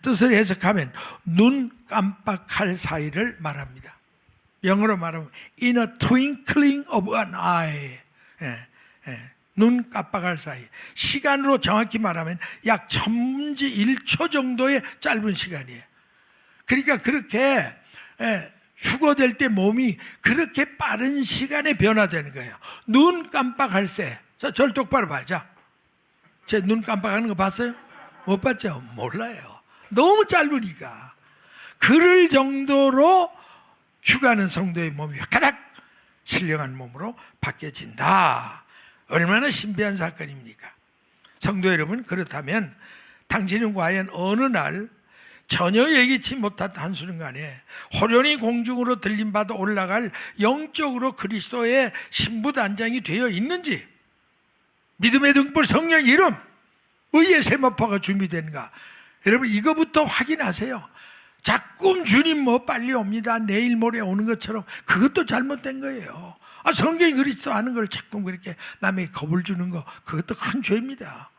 [SPEAKER 2] 뜻을 해석하면 눈 깜빡할 사이를 말합니다. 영어로 말하면 in a twinkling of an eye. 눈 깜빡할 사이. 시간으로 정확히 말하면 약 천분지 1초 정도의 짧은 시간이에요. 그러니까 그렇게 휴거될 때 몸이 그렇게 빠른 시간에 변화되는 거예요. 눈 깜빡할 새. 자, 저를 똑바로 봐요. 제 눈 깜빡하는 거 봤어요? 못 봤죠? 몰라요. 너무 짧으니까. 그럴 정도로 휴가는 성도의 몸이 가닥 신령한 몸으로 바뀌어진다. 얼마나 신비한 사건입니까? 성도 여러분, 그렇다면 당신은 과연 어느 날 전혀 예기치 못한 한순간에 호련히 공중으로 들림받아 올라갈 영적으로 그리스도의 신부단장이 되어 있는지, 믿음의 등불 성령 이름 의의 세마포가 준비되는가, 여러분 이거부터 확인하세요. 자꾸 주님 뭐 빨리 옵니다, 내일 모레 오는 것처럼, 그것도 잘못된 거예요. 성경이 그리스도 하는 걸 자꾸 그렇게 남에게 겁을 주는 거, 그것도 큰 죄입니다.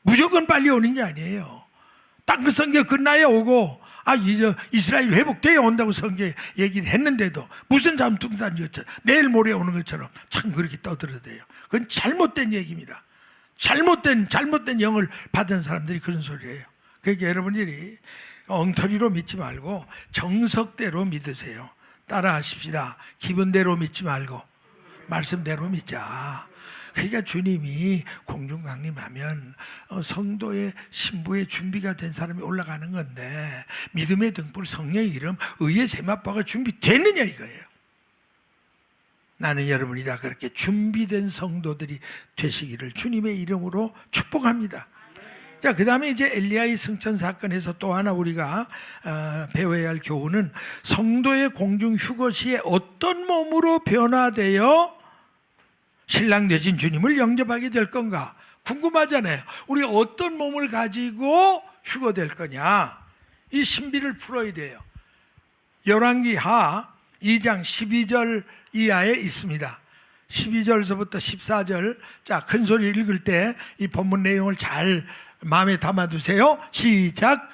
[SPEAKER 2] 무조건 빨리 오는 게 아니에요. 땅끝 성경 끝나야 오고, 이제 이스라엘 회복돼야 온다고 성경에 얘기를 했는데도 무슨 잠뚱단지였죠. 내일 모레 오는 것처럼 참 그렇게 떠들어대요. 그건 잘못된 얘기입니다. 잘못된 영을 받은 사람들이 그런 소리를 해요. 그러니까 여러분들이 엉터리로 믿지 말고 정석대로 믿으세요. 따라 하십시다. 기분대로 믿지 말고 말씀대로 믿자. 그러니까 주님이 공중 강림하면 성도의 신부의 준비가 된 사람이 올라가는 건데, 믿음의 등불 성령의 이름 의의 세마포가 준비됐느냐 이거예요. 나는 여러분이 다 그렇게 준비된 성도들이 되시기를 주님의 이름으로 축복합니다. 자, 그 다음에 이제 엘리야의 승천 사건에서 또 하나 우리가 배워야 할 교훈은, 성도의 공중 휴거 시에 어떤 몸으로 변화되어 신랑 되신 주님을 영접하게 될 건가 궁금하잖아요. 우리가 어떤 몸을 가지고 휴거될 거냐, 이 신비를 풀어야 돼요. 열왕기하 2장 12절 이하에 있습니다. 12절서부터 14절. 자, 큰 소리 읽을 때 이 본문 내용을 잘 마음에 담아두세요. 시작.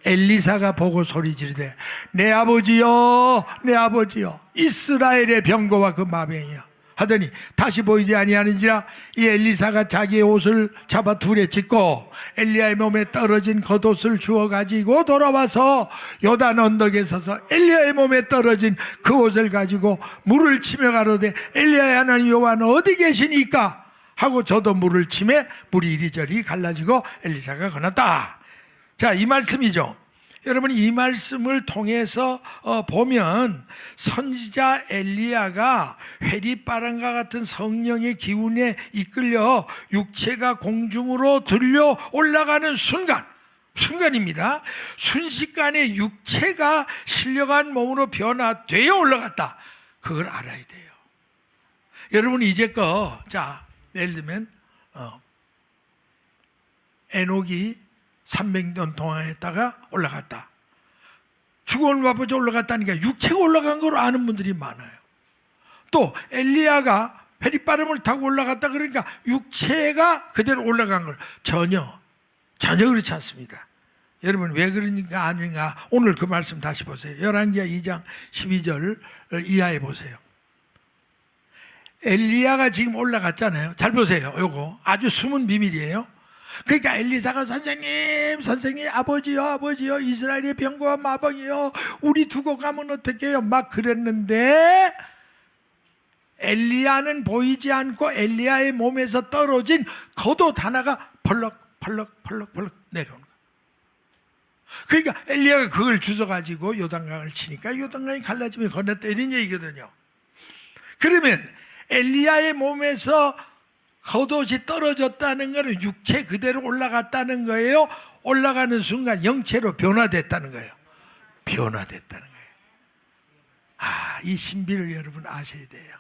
[SPEAKER 2] 엘리사가 보고 소리 지르되 내 아버지여, 내 아버지여, 이스라엘의 병거와 그 마병이여 하더니 다시 보이지 아니하는지라. 이 엘리사가 자기의 옷을 잡아 둘에 찢고 엘리야의 몸에 떨어진 겉옷을 주워 가지고 돌아와서 요단 언덕에 서서 엘리야의 몸에 떨어진 그 옷을 가지고 물을 치며 가로되 엘리야의 하나님 여호와는 어디 계시니까 하고 저도 물을 치매 물이 이리저리 갈라지고 엘리사가 건넜다. 자, 이 말씀이죠. 여러분 이 말씀을 통해서 보면 선지자 엘리야가 회리바람과 같은 성령의 기운에 이끌려 육체가 공중으로 들려 올라가는 순간입니다. 순식간에 육체가 신령한 몸으로 변화되어 올라갔다. 그걸 알아야 돼요. 여러분 이제껏 예를 들면 에녹이 300년 동안 했다가 올라갔다. 죽음을 맛보자 올라갔다니까 육체가 올라간 걸 아는 분들이 많아요. 또 엘리야가 회리바람을 타고 올라갔다 그러니까 육체가 그대로 올라간 걸 전혀 그렇지 않습니다. 여러분 왜 그러니까 아닌가 오늘 그 말씀 다시 보세요. 열왕기하 2장 12절 이하에 보세요. 엘리야가 지금 올라갔잖아요. 잘 보세요. 요거 아주 숨은 비밀이에요. 그러니까 엘리사가 선생님 아버지요 이스라엘의 병과 마병이요 우리 두고 가면 어떡해요 막 그랬는데 엘리야는 보이지 않고 엘리야의 몸에서 떨어진 겉옷 하나가 펄럭 내려오는 거예요. 그러니까 엘리야가 그걸 주워가지고 요단강을 치니까 요단강이 갈라지면 건넜다 이런 얘기거든요. 그러면 엘리야의 몸에서 겉옷이 떨어졌다는 것은 육체 그대로 올라갔다는 거예요. 올라가는 순간 영체로 변화됐다는 거예요. 변화됐다는 거예요. 이 신비를 여러분 아셔야 돼요.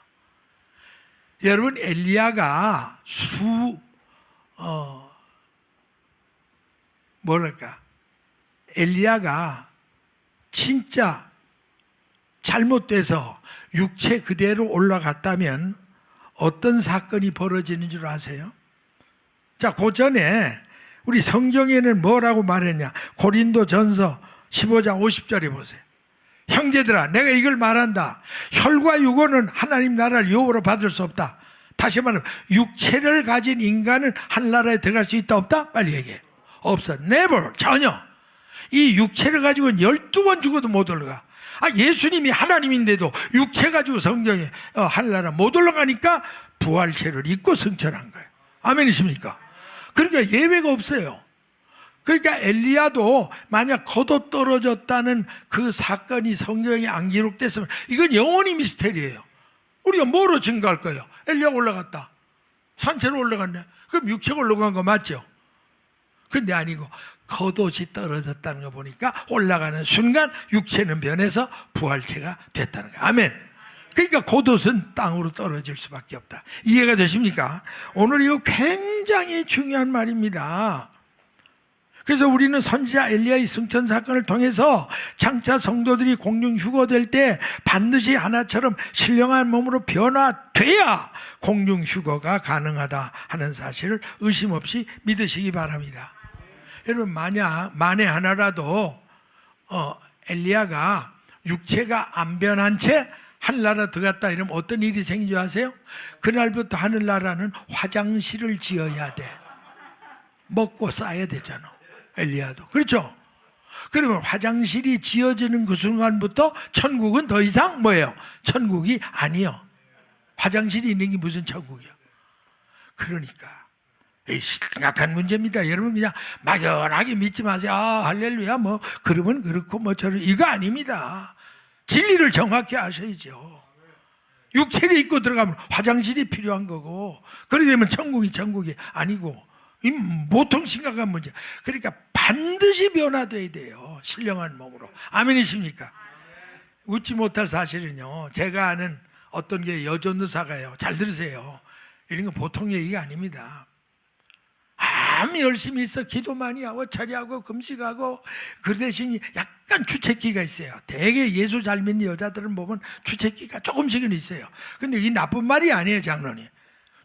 [SPEAKER 2] 여러분 엘리야가 엘리야가 진짜 잘못돼서 육체 그대로 올라갔다면 어떤 사건이 벌어지는 줄 아세요? 그 전에 우리 성경에는 뭐라고 말했냐? 고린도전서 15장 50절에 보세요. 형제들아 내가 이걸 말한다. 혈과 육원은 하나님 나라를 유업으로 받을 수 없다. 다시 말하면 육체를 가진 인간은 하늘나라에 들어갈 수 있다 없다? 빨리 얘기해. 없어. never. 전혀. 이 육체를 가지고는 12번 죽어도 못 올라가. 예수님이 하나님인데도 육체 가지고 성경에 하늘나라 못 올라가니까 부활체를 입고 승천한 거예요. 아멘이십니까? 그러니까 예외가 없어요. 그러니까 엘리야도 만약 겉옷 떨어졌다는 그 사건이 성경에 안 기록됐으면 이건 영원히 미스테리예요. 우리가 뭐로 증거할 거예요? 엘리야가 올라갔다. 산채로 올라갔네. 그럼 육체가 올라간 거 맞죠? 근데 아니고 겉옷이 떨어졌다는 거 보니까 올라가는 순간 육체는 변해서 부활체가 됐다는 거예요. 아멘. 그러니까 겉옷은 땅으로 떨어질 수밖에 없다. 이해가 되십니까? 오늘 이거 굉장히 중요한 말입니다. 그래서 우리는 선지자 엘리야의 승천 사건을 통해서 장차 성도들이 공중 휴거될 때 반드시 하나처럼 신령한 몸으로 변화돼야 공중 휴거가 가능하다 하는 사실을 의심 없이 믿으시기 바랍니다. 여러분 만에 하나라도 엘리야가 육체가 안 변한 채 하늘나라 들어갔다 이러면 어떤 일이 생긴 줄 아세요? 그날부터 하늘나라는 화장실을 지어야 돼. 먹고 싸야 되잖아. 엘리야도 그렇죠? 그러면 화장실이 지어지는 그 순간부터 천국은 더 이상 뭐예요? 천국이 아니요. 화장실이 있는 게 무슨 천국이요? 그러니까 심각한 문제입니다. 여러분 그냥 막연하게 믿지 마세요. 할렐루야 뭐 그러면 그렇고 뭐 저런 이거 아닙니다. 진리를 정확히 아셔야죠. 육체를 입고 들어가면 화장실이 필요한 거고 그러게 되면 천국이 아니고 이 보통 심각한 문제. 그러니까 반드시 변화돼야 돼요. 신령한 몸으로. 아멘이십니까? 웃지 못할 사실은요. 제가 아는 어떤 게 여전도사가요. 잘 들으세요. 이런 건 보통 얘기가 아닙니다. 아무 열심히 있어 기도 많이 하고 철야하고 금식하고 그 대신 약간 주책기가 있어요. 대개 예수 잘 믿는 여자들은 보면 주책기가 조금씩은 있어요. 근데 이 나쁜 말이 아니에요. 장로님.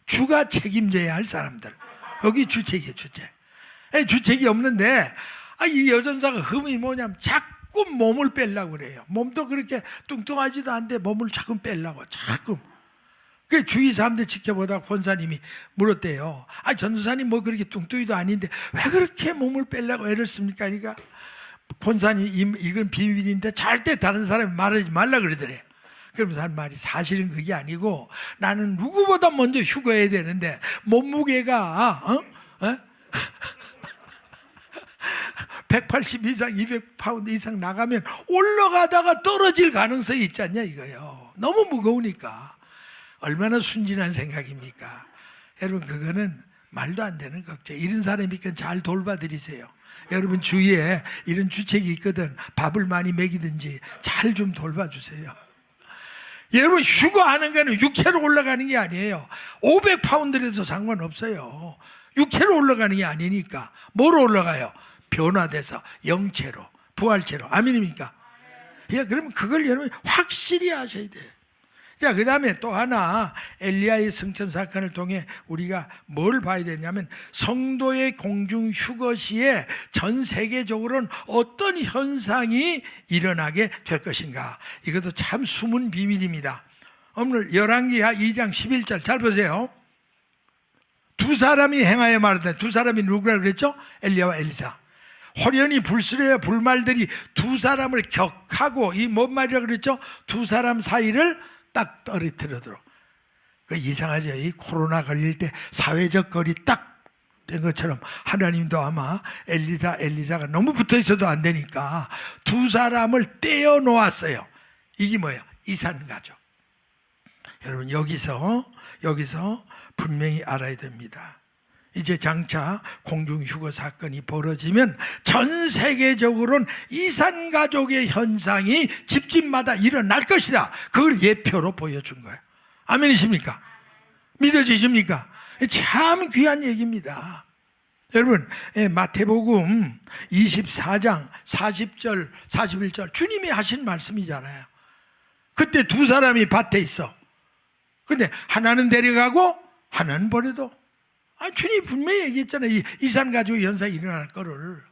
[SPEAKER 2] 주가 책임져야 할 사람들. 여기 주책이에요. 주책이 없는데 이 여전사가 흠이 뭐냐면 자꾸 몸을 빼려고 그래요. 몸도 그렇게 뚱뚱하지도 않은데 몸을 자꾸 빼려고 자꾸. 그 주위 사람들 지켜보다 권사님이 물었대요. 전도사님 뭐 그렇게 뚱뚱이도 아닌데 왜 그렇게 몸을 빼려고 애를 씁니까? 그러니까 권사님 이건 비밀인데 절대 다른 사람이 말하지 말라 그러더래요. 그러면서 한 말이 사실은 그게 아니고 나는 누구보다 먼저 휴거해야 되는데 몸무게가 180 이상 200파운드 이상 나가면 올라가다가 떨어질 가능성이 있지 않냐 이거예요. 너무 무거우니까. 얼마나 순진한 생각입니까? 여러분 그거는 말도 안 되는 걱정. 이런 사람이니까 잘 돌봐드리세요. 여러분 주위에 이런 주책이 있거든. 밥을 많이 먹이든지 잘 좀 돌봐주세요. 여러분 휴거하는 거는 육체로 올라가는 게 아니에요. 500파운드라도 상관없어요. 육체로 올라가는 게 아니니까. 뭐로 올라가요? 변화돼서 영체로, 부활체로. 아멘입니까? 예, 그러면 그걸 여러분 확실히 아셔야 돼요. 자, 그 다음에 또 하나 엘리야의 승천 사건을 통해 우리가 뭘 봐야 되냐면 성도의 공중 휴거 시에 전 세계적으로는 어떤 현상이 일어나게 될 것인가. 이것도 참 숨은 비밀입니다. 오늘 열왕기하 2장 11절 잘 보세요. 두 사람이 행하여 말하되, 두 사람이 누구라 그랬죠? 엘리야와 엘리사. 호련히 불수레와 불말들이 두 사람을 격하고, 이 뭔 말이라 그랬죠? 두 사람 사이를 딱 떨어뜨리도록. 그 이상하죠. 이 코로나 걸릴 때 사회적 거리 딱 된 것처럼 하나님도 아마 엘리사가 너무 붙어 있어도 안 되니까 두 사람을 떼어 놓았어요. 이게 뭐예요? 이산가족. 여러분 여기서 분명히 알아야 됩니다. 이제 장차 공중휴거 사건이 벌어지면 전 세계적으로는 이산가족의 현상이 집집마다 일어날 것이다. 그걸 예표로 보여준 거예요. 아멘이십니까? 믿어지십니까? 참 귀한 얘기입니다. 여러분 마태복음 24장 40절 41절 주님이 하신 말씀이잖아요. 그때 두 사람이 밭에 있어. 근데 하나는 데려가고 하나는 버려도. 주님이 분명히 얘기했잖아요. 이 이산가족의 현상이 일어날 거를.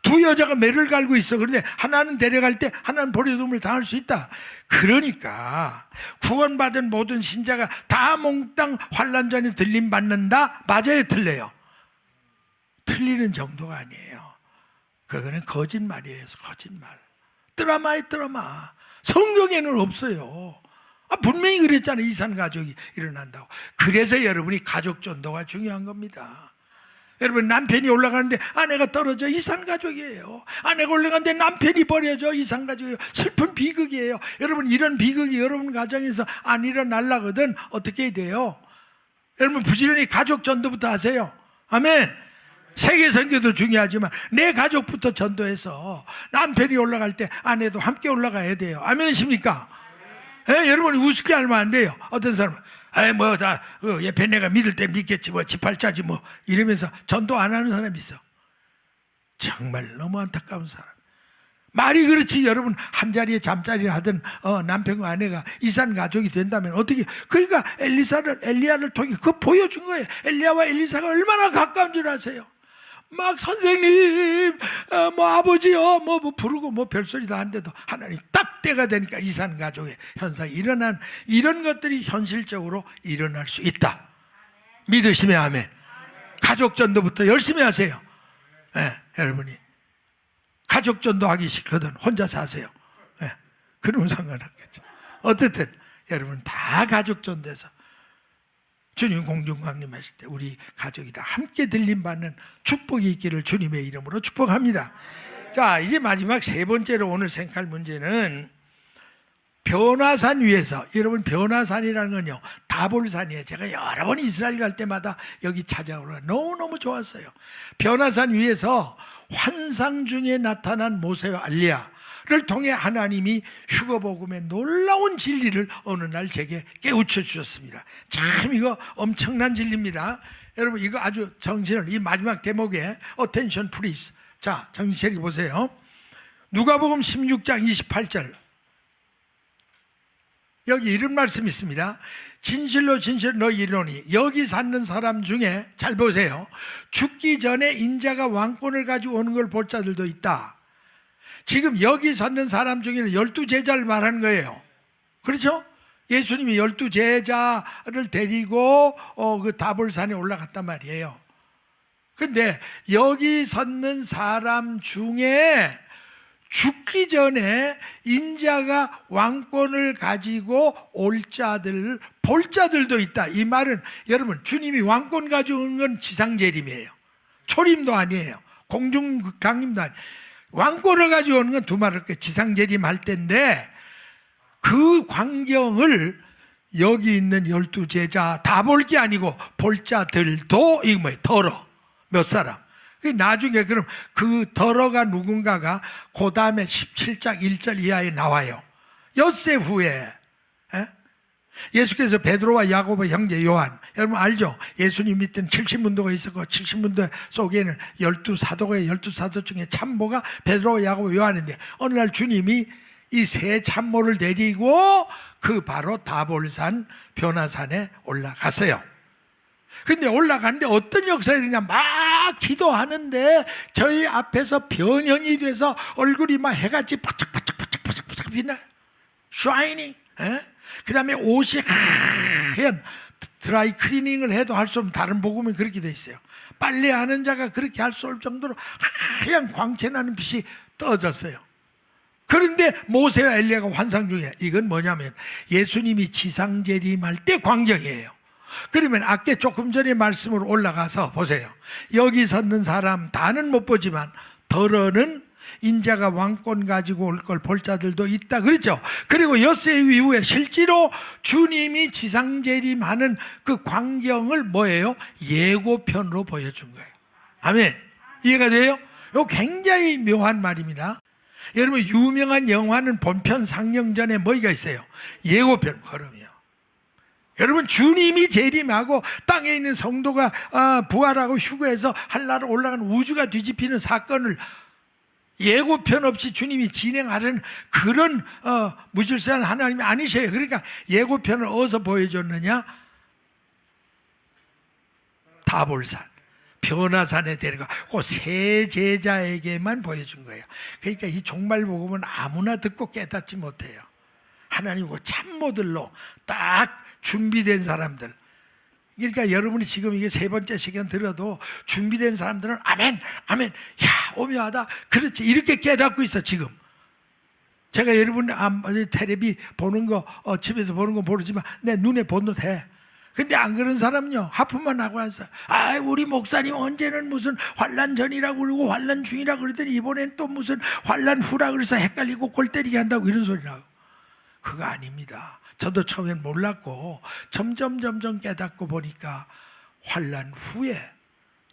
[SPEAKER 2] 두 여자가 매를 갈고 있어. 그런데 하나는 데려갈 때 하나는 버려둠을 당할 수 있다. 그러니까 구원받은 모든 신자가 다 몽땅 환난 전에 들림 받는다. 맞아요, 틀려요? 틀리는 정도가 아니에요. 그거는 거짓말이에요. 거짓말. 드라마에 드라마. 성경에는 없어요. 분명히 그랬잖아요. 이산가족이 일어난다고. 그래서 여러분이 가족 전도가 중요한 겁니다. 여러분 남편이 올라가는데 아내가 떨어져. 이산가족이에요. 아내가 올라가는데 남편이 버려져. 이산가족이에요. 슬픈 비극이에요. 여러분 이런 비극이 여러분 가정에서 안 일어나려거든 어떻게 해야 돼요? 여러분 부지런히 가족 전도부터 하세요. 아멘. 세계 선교도 중요하지만 내 가족부터 전도해서 남편이 올라갈 때 아내도 함께 올라가야 돼요. 아멘이십니까? 여러분 우습게 알면 안 돼요. 어떤 사람은 옆에 내가 믿을 때 믿겠지 지팔자지 이러면서 전도 안 하는 사람이 있어. 정말 너무 안타까운 사람. 말이 그렇지. 여러분 한 자리에 잠자리를 하던 남편과 아내가 이산가족이 된다면 어떻게. 그러니까 엘리야를 통해 그거 보여준 거예요. 엘리야와 엘리사가 얼마나 가까운 줄 아세요? 막 선생님 아버지요 부르고 별소리 다 하는데도 하나님 딱 때가 되니까 이산가족의 현상이 일어난 이런 것들이 현실적으로 일어날 수 있다. 믿으시면 아멘. 가족전도부터 열심히 하세요. 여러분이 가족전도 하기 싫거든 혼자 사세요. 그러면 상관없겠죠. 어쨌든 여러분 다 가족전도해서 주님 공중 강림하실 때 우리 가족이 다 함께 들림받는 축복이 있기를 주님의 이름으로 축복합니다. 자, 이제 마지막 세 번째로 오늘 생각할 문제는 변화산 위에서. 여러분 변화산이라는 건요 다볼산이에요. 제가 여러 번 이스라엘 갈 때마다 여기 찾아오라 너무너무 좋았어요. 변화산 위에서 환상 중에 나타난 모세와 알리야를 통해 하나님이 휴거복음의 놀라운 진리를 어느 날 제게 깨우쳐 주셨습니다. 참 이거 엄청난 진리입니다. 여러분 이거 아주 정신을 이 마지막 대목에 attention please. 자, 정신 차리고 보세요. 누가복음 16장 28절 여기 이런 말씀이 있습니다. 진실로 진실로 너희 이르노니 여기 사는 사람 중에 잘 보세요. 죽기 전에 인자가 왕권을 가지고 오는 걸 볼 자들도 있다. 지금 여기 사는 사람 중에는 12제자를 말하는 거예요. 그렇죠? 예수님이 12제자를 데리고 그 다볼산에 올라갔단 말이에요. 근데 여기 섰는 사람 중에 죽기 전에 인자가 왕권을 가지고 올 자들, 볼 자들도 있다. 이 말은 여러분 주님이 왕권 가지고 온 건 지상재림이에요. 초림도 아니에요. 공중 강림단 왕권을 가지고 오는 건 두말할 거 지상재림할 때인데 그 광경을 여기 있는 12제자 다 볼 게 아니고 볼 자들도 이거 뭐예요? 더러 몇 사람. 나중에 그럼 그 더러가 누군가가 그 다음에 17장 1절 이하에 나와요. 엿새 후에 예수께서 베드로와 야고보 형제 요한, 여러분 알죠? 예수님 밑에는 70문도가 있었고 70문도 속에는 12사도가 12사도 중에 참모가 베드로와 야고보 요한인데 어느 날 주님이 이 세 참모를 데리고 그 바로 다볼산 변화산에 올라갔어요. 근데 올라가는데 어떤 역사가 있냐, 막 기도하는데 저희 앞에서 변형이 돼서 얼굴이 막 해같이 바짝바짝바짝바짝 빛나, 샤이닝. 그 다음에 옷이 하얀, 드라이 클리닝을 해도 할 수 없는, 다른 복음은 그렇게 돼 있어요. 빨래하는 자가 그렇게 할 수 없을 정도로 하얀 광채 나는 빛이 떠졌어요. 그런데 모세와 엘리야가 환상 중에, 이건 뭐냐면 예수님이 지상재림할 때 광경이에요. 그러면 아까 조금 전에 말씀으로 올라가서 보세요. 여기 섰는 사람 다는 못 보지만 더러는 인자가 왕권 가지고 올 걸 볼 자들도 있다 그랬죠. 그리고 엿새 이후에 실제로 주님이 지상재림하는 그 광경을 뭐예요? 예고편으로 보여준 거예요. 아멘. 이해가 돼요? 이거 굉장히 묘한 말입니다. 여러분 유명한 영화는 본편 상영 전에 뭐가 있어요? 예고편. 그럼요. 여러분 주님이 재림하고 땅에 있는 성도가 부활하고 휴거해서 하늘나라로 올라가는 우주가 뒤집히는 사건을 예고편 없이 주님이 진행하려는 그런 무질서한 하나님이 아니셔요. 그러니까 예고편을 어디서 보여줬느냐? 다볼산 변화산에 데려가 그 세 제자에게만 보여준 거예요. 그러니까 이 종말복음은 아무나 듣고 깨닫지 못해요. 하나님 그 참모들로 딱 준비된 사람들. 그러니까 여러분이 지금 이게 세 번째 시간 들어도 준비된 사람들은 아멘, 아멘, 야 오묘하다, 그렇지, 이렇게 깨닫고 있어. 지금 제가 여러분 텔레비 보는 거 집에서 보는 거 모르지만 내 눈에 본도 돼. 근데 안 그런 사람은요, 하품만 하고 와서 우리 목사님 언제는 무슨 환난 전이라고 그러고 환난 중이라고 그러더니 이번엔 또 무슨 환난 후라 그래서 헷갈리고 골 때리게 한다고 이런 소리 나고. 그거 아닙니다. 저도 처음엔 몰랐고 점점 깨닫고 보니까 환난 후에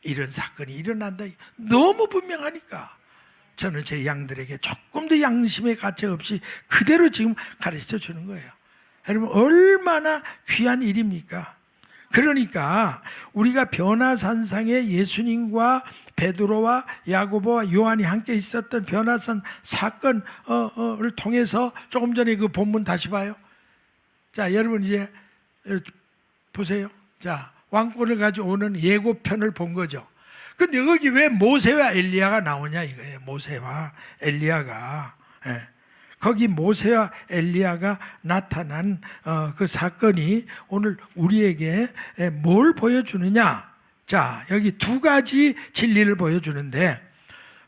[SPEAKER 2] 이런 사건이 일어난다 너무 분명하니까 저는 제 양들에게 조금 더 양심의 가책 없이 그대로 지금 가르쳐 주는 거예요. 여러분 얼마나 귀한 일입니까? 그러니까 우리가 변화산상에 예수님과 베드로와 야고보와 요한이 함께 있었던 변화산 사건을 통해서 조금 전에 그 본문 다시 봐요. 자, 여러분 이제 보세요. 자, 왕권을 가져오는 예고편을 본 거죠. 근데 여기 왜 모세와 엘리야가 나오냐 이거예요. 모세와 엘리야가. 거기 모세와 엘리야가 나타난 그 사건이 오늘 우리에게 뭘 보여주느냐? 자, 여기 두 가지 진리를 보여주는데,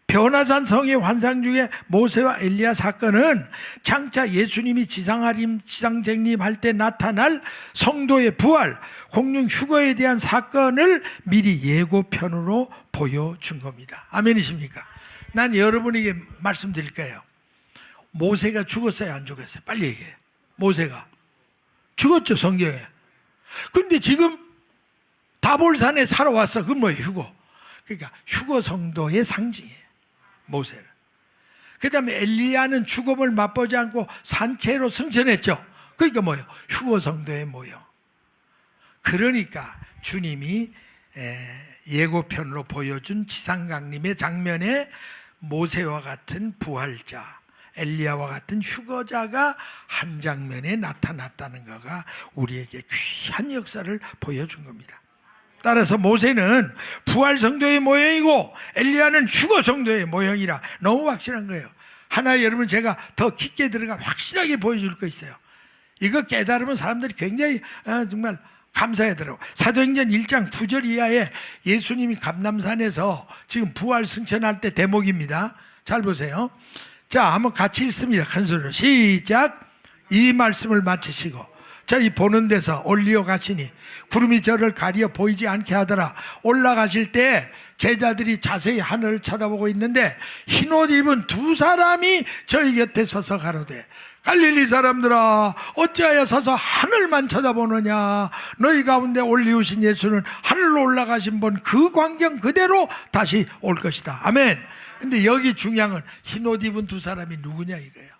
[SPEAKER 2] 변화산 성의 환상 중에 모세와 엘리야 사건은 장차 예수님이 지상재림할 때 나타날 성도의 부활, 공중 휴거에 대한 사건을 미리 예고편으로 보여준 겁니다. 아멘이십니까? 난 여러분에게 말씀드릴 거예요. 모세가 죽었어요, 안 죽었어요? 빨리 얘기해. 모세가 죽었죠, 성경에. 근데 지금 다볼산에 살아왔어. 그건 뭐예요? 휴거. 그러니까 휴거 성도의 상징이에요, 모세를. 그 다음에 엘리야는 죽음을 맛보지 않고 산채로 승천했죠. 그러니까 뭐예요? 휴거 성도의 모형. 그러니까 주님이 예고편으로 보여준 지상강림의 장면에 모세와 같은 부활자, 엘리야와 같은 휴거자가 한 장면에 나타났다는 거가 우리에게 귀한 역사를 보여준 겁니다. 따라서 모세는 부활 성도의 모형이고 엘리야는 휴거 성도의 모형이라 너무 확실한 거예요. 하나 여러분 제가 더 깊게 들어가 확실하게 보여줄 거 있어요. 이거 깨달으면 사람들이 굉장히 정말 감사하더라고요. 사도행전 1장 9절 이하에 예수님이 감람산에서 지금 부활 승천할 때 대목입니다. 잘 보세요. 자, 한번 같이 읽습니다. 큰 소리로 시작. 이 말씀을 마치시고 저희 보는 데서 올리어 가시니 구름이 저를 가리어 보이지 않게 하더라. 올라가실 때 제자들이 자세히 하늘을 쳐다보고 있는데 흰옷 입은 두 사람이 저희 곁에 서서 가로되 갈릴리 사람들아 어찌하여 서서 하늘만 쳐다보느냐. 너희 가운데 올리우신 예수는 하늘로 올라가신 분 그 광경 그대로 다시 올 것이다. 아멘. 근데 여기 중요한 건 흰옷 입은 두 사람이 누구냐 이거예요.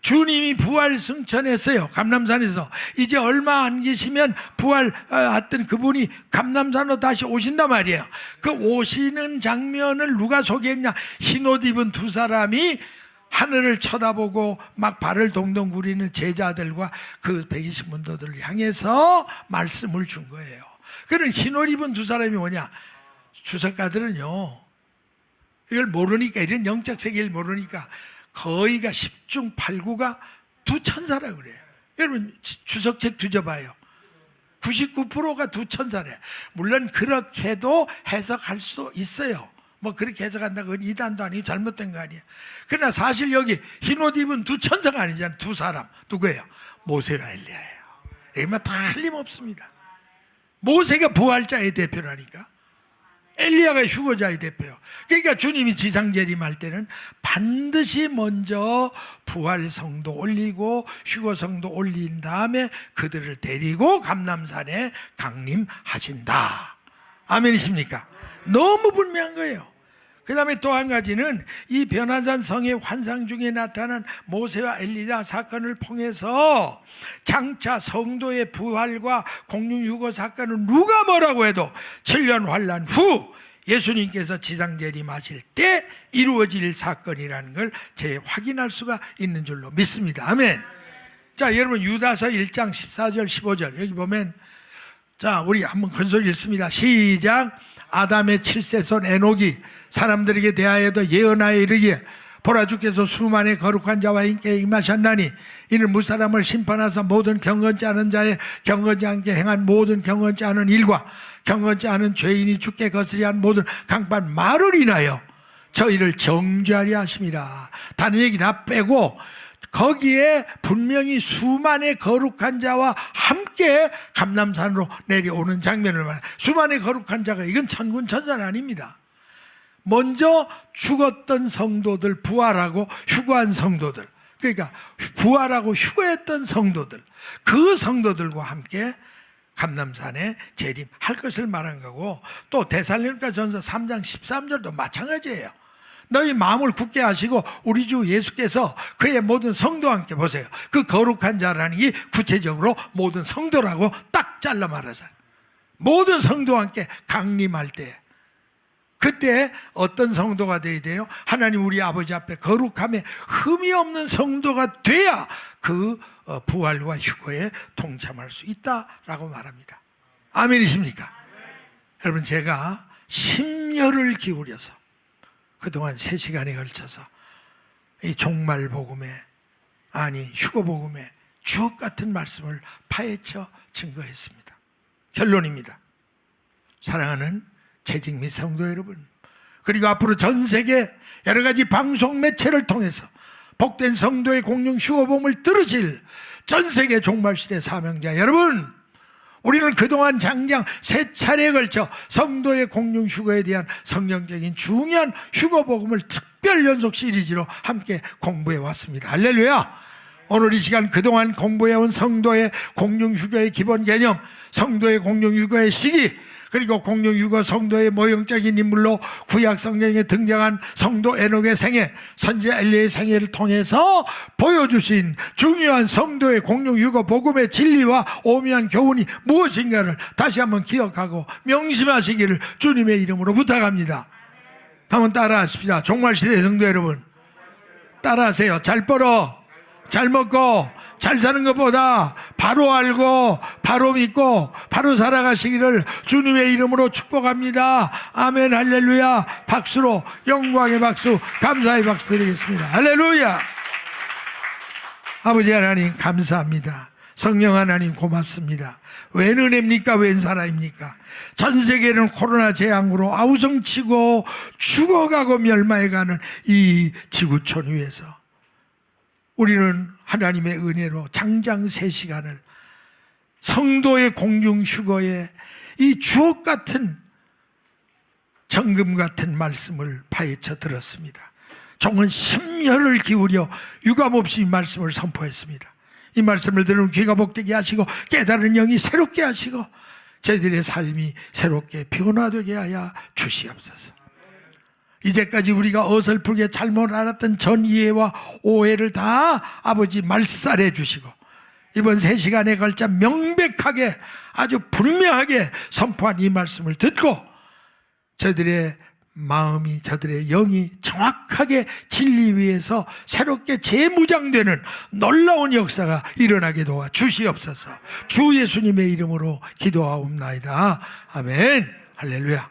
[SPEAKER 2] 주님이 부활 승천했어요. 감람산에서. 이제 얼마 안 계시면 부활했던 그분이 감람산으로 다시 오신단 말이에요. 그 오시는 장면을 누가 소개했냐. 흰옷 입은 두 사람이 하늘을 쳐다보고 막 발을 동동 구리는 제자들과 그 120문도들을 향해서 말씀을 준 거예요. 그런 흰옷 입은 두 사람이 뭐냐. 주석가들은요 이걸 모르니까, 이런 영적 세계를 모르니까 거의가 10중 8구가 두 천사라 그래요. 여러분 주석책 뒤져봐요. 99%가 두 천사래. 물론 그렇게도 해석할 수도 있어요. 뭐 그렇게 해석한다고 그건 이단도 아니고 잘못된 거 아니에요. 그러나 사실 여기 흰옷 입은 두 천사가 아니잖아요. 두 사람. 누구예요? 모세가 엘리야예요. 이만 다 틀림없습니다. 모세가 부활자의 대표라니까. 엘리야가 휴거자의 대표예요. 그러니까 주님이 지상재림할 때는 반드시 먼저 부활 성도 올리고 휴거 성도 올린 다음에 그들을 데리고 감람산에 강림하신다. 아멘이십니까? 너무 분명한 거예요. 그 다음에 또 한 가지는 이 변화산 성의 환상 중에 나타난 모세와 엘리야 사건을 통해서 장차 성도의 부활과 공중유거 사건은 누가 뭐라고 해도 7년 환란 후 예수님께서 지상재림하실 때 이루어질 사건이라는 걸 확인할 수가 있는 줄로 믿습니다. 아멘. 자, 여러분 유다서 1장 14절 15절 여기 보면, 자 우리 한번 큰 소리 읽습니다. 시작. 아담의 7세손 에녹이 사람들에게 대하여도 예언하여 이르기에 보라 주께서 수많은 거룩한 자와 인께 임하셨나니 이는 무사람을 심판하사 모든 경건치 않은 자의 경건치 않게 행한 모든 경건치 않은 일과 경건치 않은 죄인이 죽게 거스리한 모든 강판 말을 인하여 저희를 정죄하려 하심이라. 다른 얘기 다 빼고 거기에 분명히 수많은 거룩한 자와 함께 감람산으로 내려오는 장면을 말해요. 수많은 거룩한 자가 이건 천군 천사는 아닙니다. 먼저 죽었던 성도들, 부활하고 휴거한 성도들, 그러니까 부활하고 휴거했던 성도들, 그 성도들과 함께 감람산에 재림할 것을 말한 거고, 또 데살로니가 전서 3장 13절도 마찬가지예요. 너희 마음을 굳게 하시고 우리 주 예수께서 그의 모든 성도와 함께, 보세요, 그 거룩한 자라는 게 구체적으로 모든 성도라고 딱 잘라 말하잖아요. 모든 성도와 함께 강림할 때, 그때 어떤 성도가 돼야 돼요? 하나님 우리 아버지 앞에 거룩함에 흠이 없는 성도가 돼야 그 부활과 휴거에 동참할 수 있다라고 말합니다. 아멘이십니까? 여러분 제가 심혈을 기울여서 그동안 3시간에 걸쳐서 이 종말 복음에, 아니 휴거 복음에 주옥 같은 말씀을 파헤쳐 증거했습니다. 결론입니다. 사랑하는 재직 및 성도 여러분, 그리고 앞으로 전 세계 여러 가지 방송 매체를 통해서 복된 성도의 공룡 휴거복음을 들으실 전 세계 종말시대 사명자 여러분, 우리는 그동안 장장 3차례에 걸쳐 성도의 공룡 휴거에 대한 성경적인 중요한 휴거복음을 특별 연속 시리즈로 함께 공부해 왔습니다. 할렐루야. 오늘 이 시간 그동안 공부해온 성도의 공룡 휴거의 기본 개념, 성도의 공룡 휴거의 시기, 그리고 공룡 휴거 성도의 모형적인 인물로 구약 성경에 등장한 성도 에녹의 생애, 선지자 엘리야의 생애를 통해서 보여주신 중요한 성도의 공룡 휴거 복음의 진리와 오묘한 교훈이 무엇인가를 다시 한번 기억하고 명심하시기를 주님의 이름으로 부탁합니다. 한번 따라하십시다. 종말시대 성도 여러분, 따라하세요. 잘 벌어, 잘 먹고, 잘 사는 것보다 바로 알고 바로 믿고 바로 살아가시기를 주님의 이름으로 축복합니다. 아멘. 할렐루야. 박수로, 영광의 박수, 감사의 박수 드리겠습니다. 할렐루야. 아버지 하나님 감사합니다. 성령 하나님 고맙습니다. 웬 은혜입니까? 웬 사랑입니까? 전 세계는 코로나 재앙으로 아우성치고 죽어가고 멸망해가는 이 지구촌 위에서 우리는 하나님의 은혜로 장장 3시간을 성도의 공중 휴거에 이 주옥 같은 정금 같은 말씀을 파헤쳐 들었습니다. 종은 심혈을 기울여 유감없이 이 말씀을 선포했습니다. 이 말씀을 들으면 귀가 복되게 하시고 깨달은 영이 새롭게 하시고 저희들의 삶이 새롭게 변화되게 하여 주시옵소서. 이제까지 우리가 어설프게 잘못 알았던 전 이해와 오해를 다 아버지 말살해 주시고 이번 3시간에 걸쳐 명백하게 아주 분명하게 선포한 이 말씀을 듣고 저들의 마음이 저들의 영이 정확하게 진리 위에서 새롭게 재무장되는 놀라운 역사가 일어나게 도와 주시옵소서. 주 예수님의 이름으로 기도하옵나이다. 아멘. 할렐루야.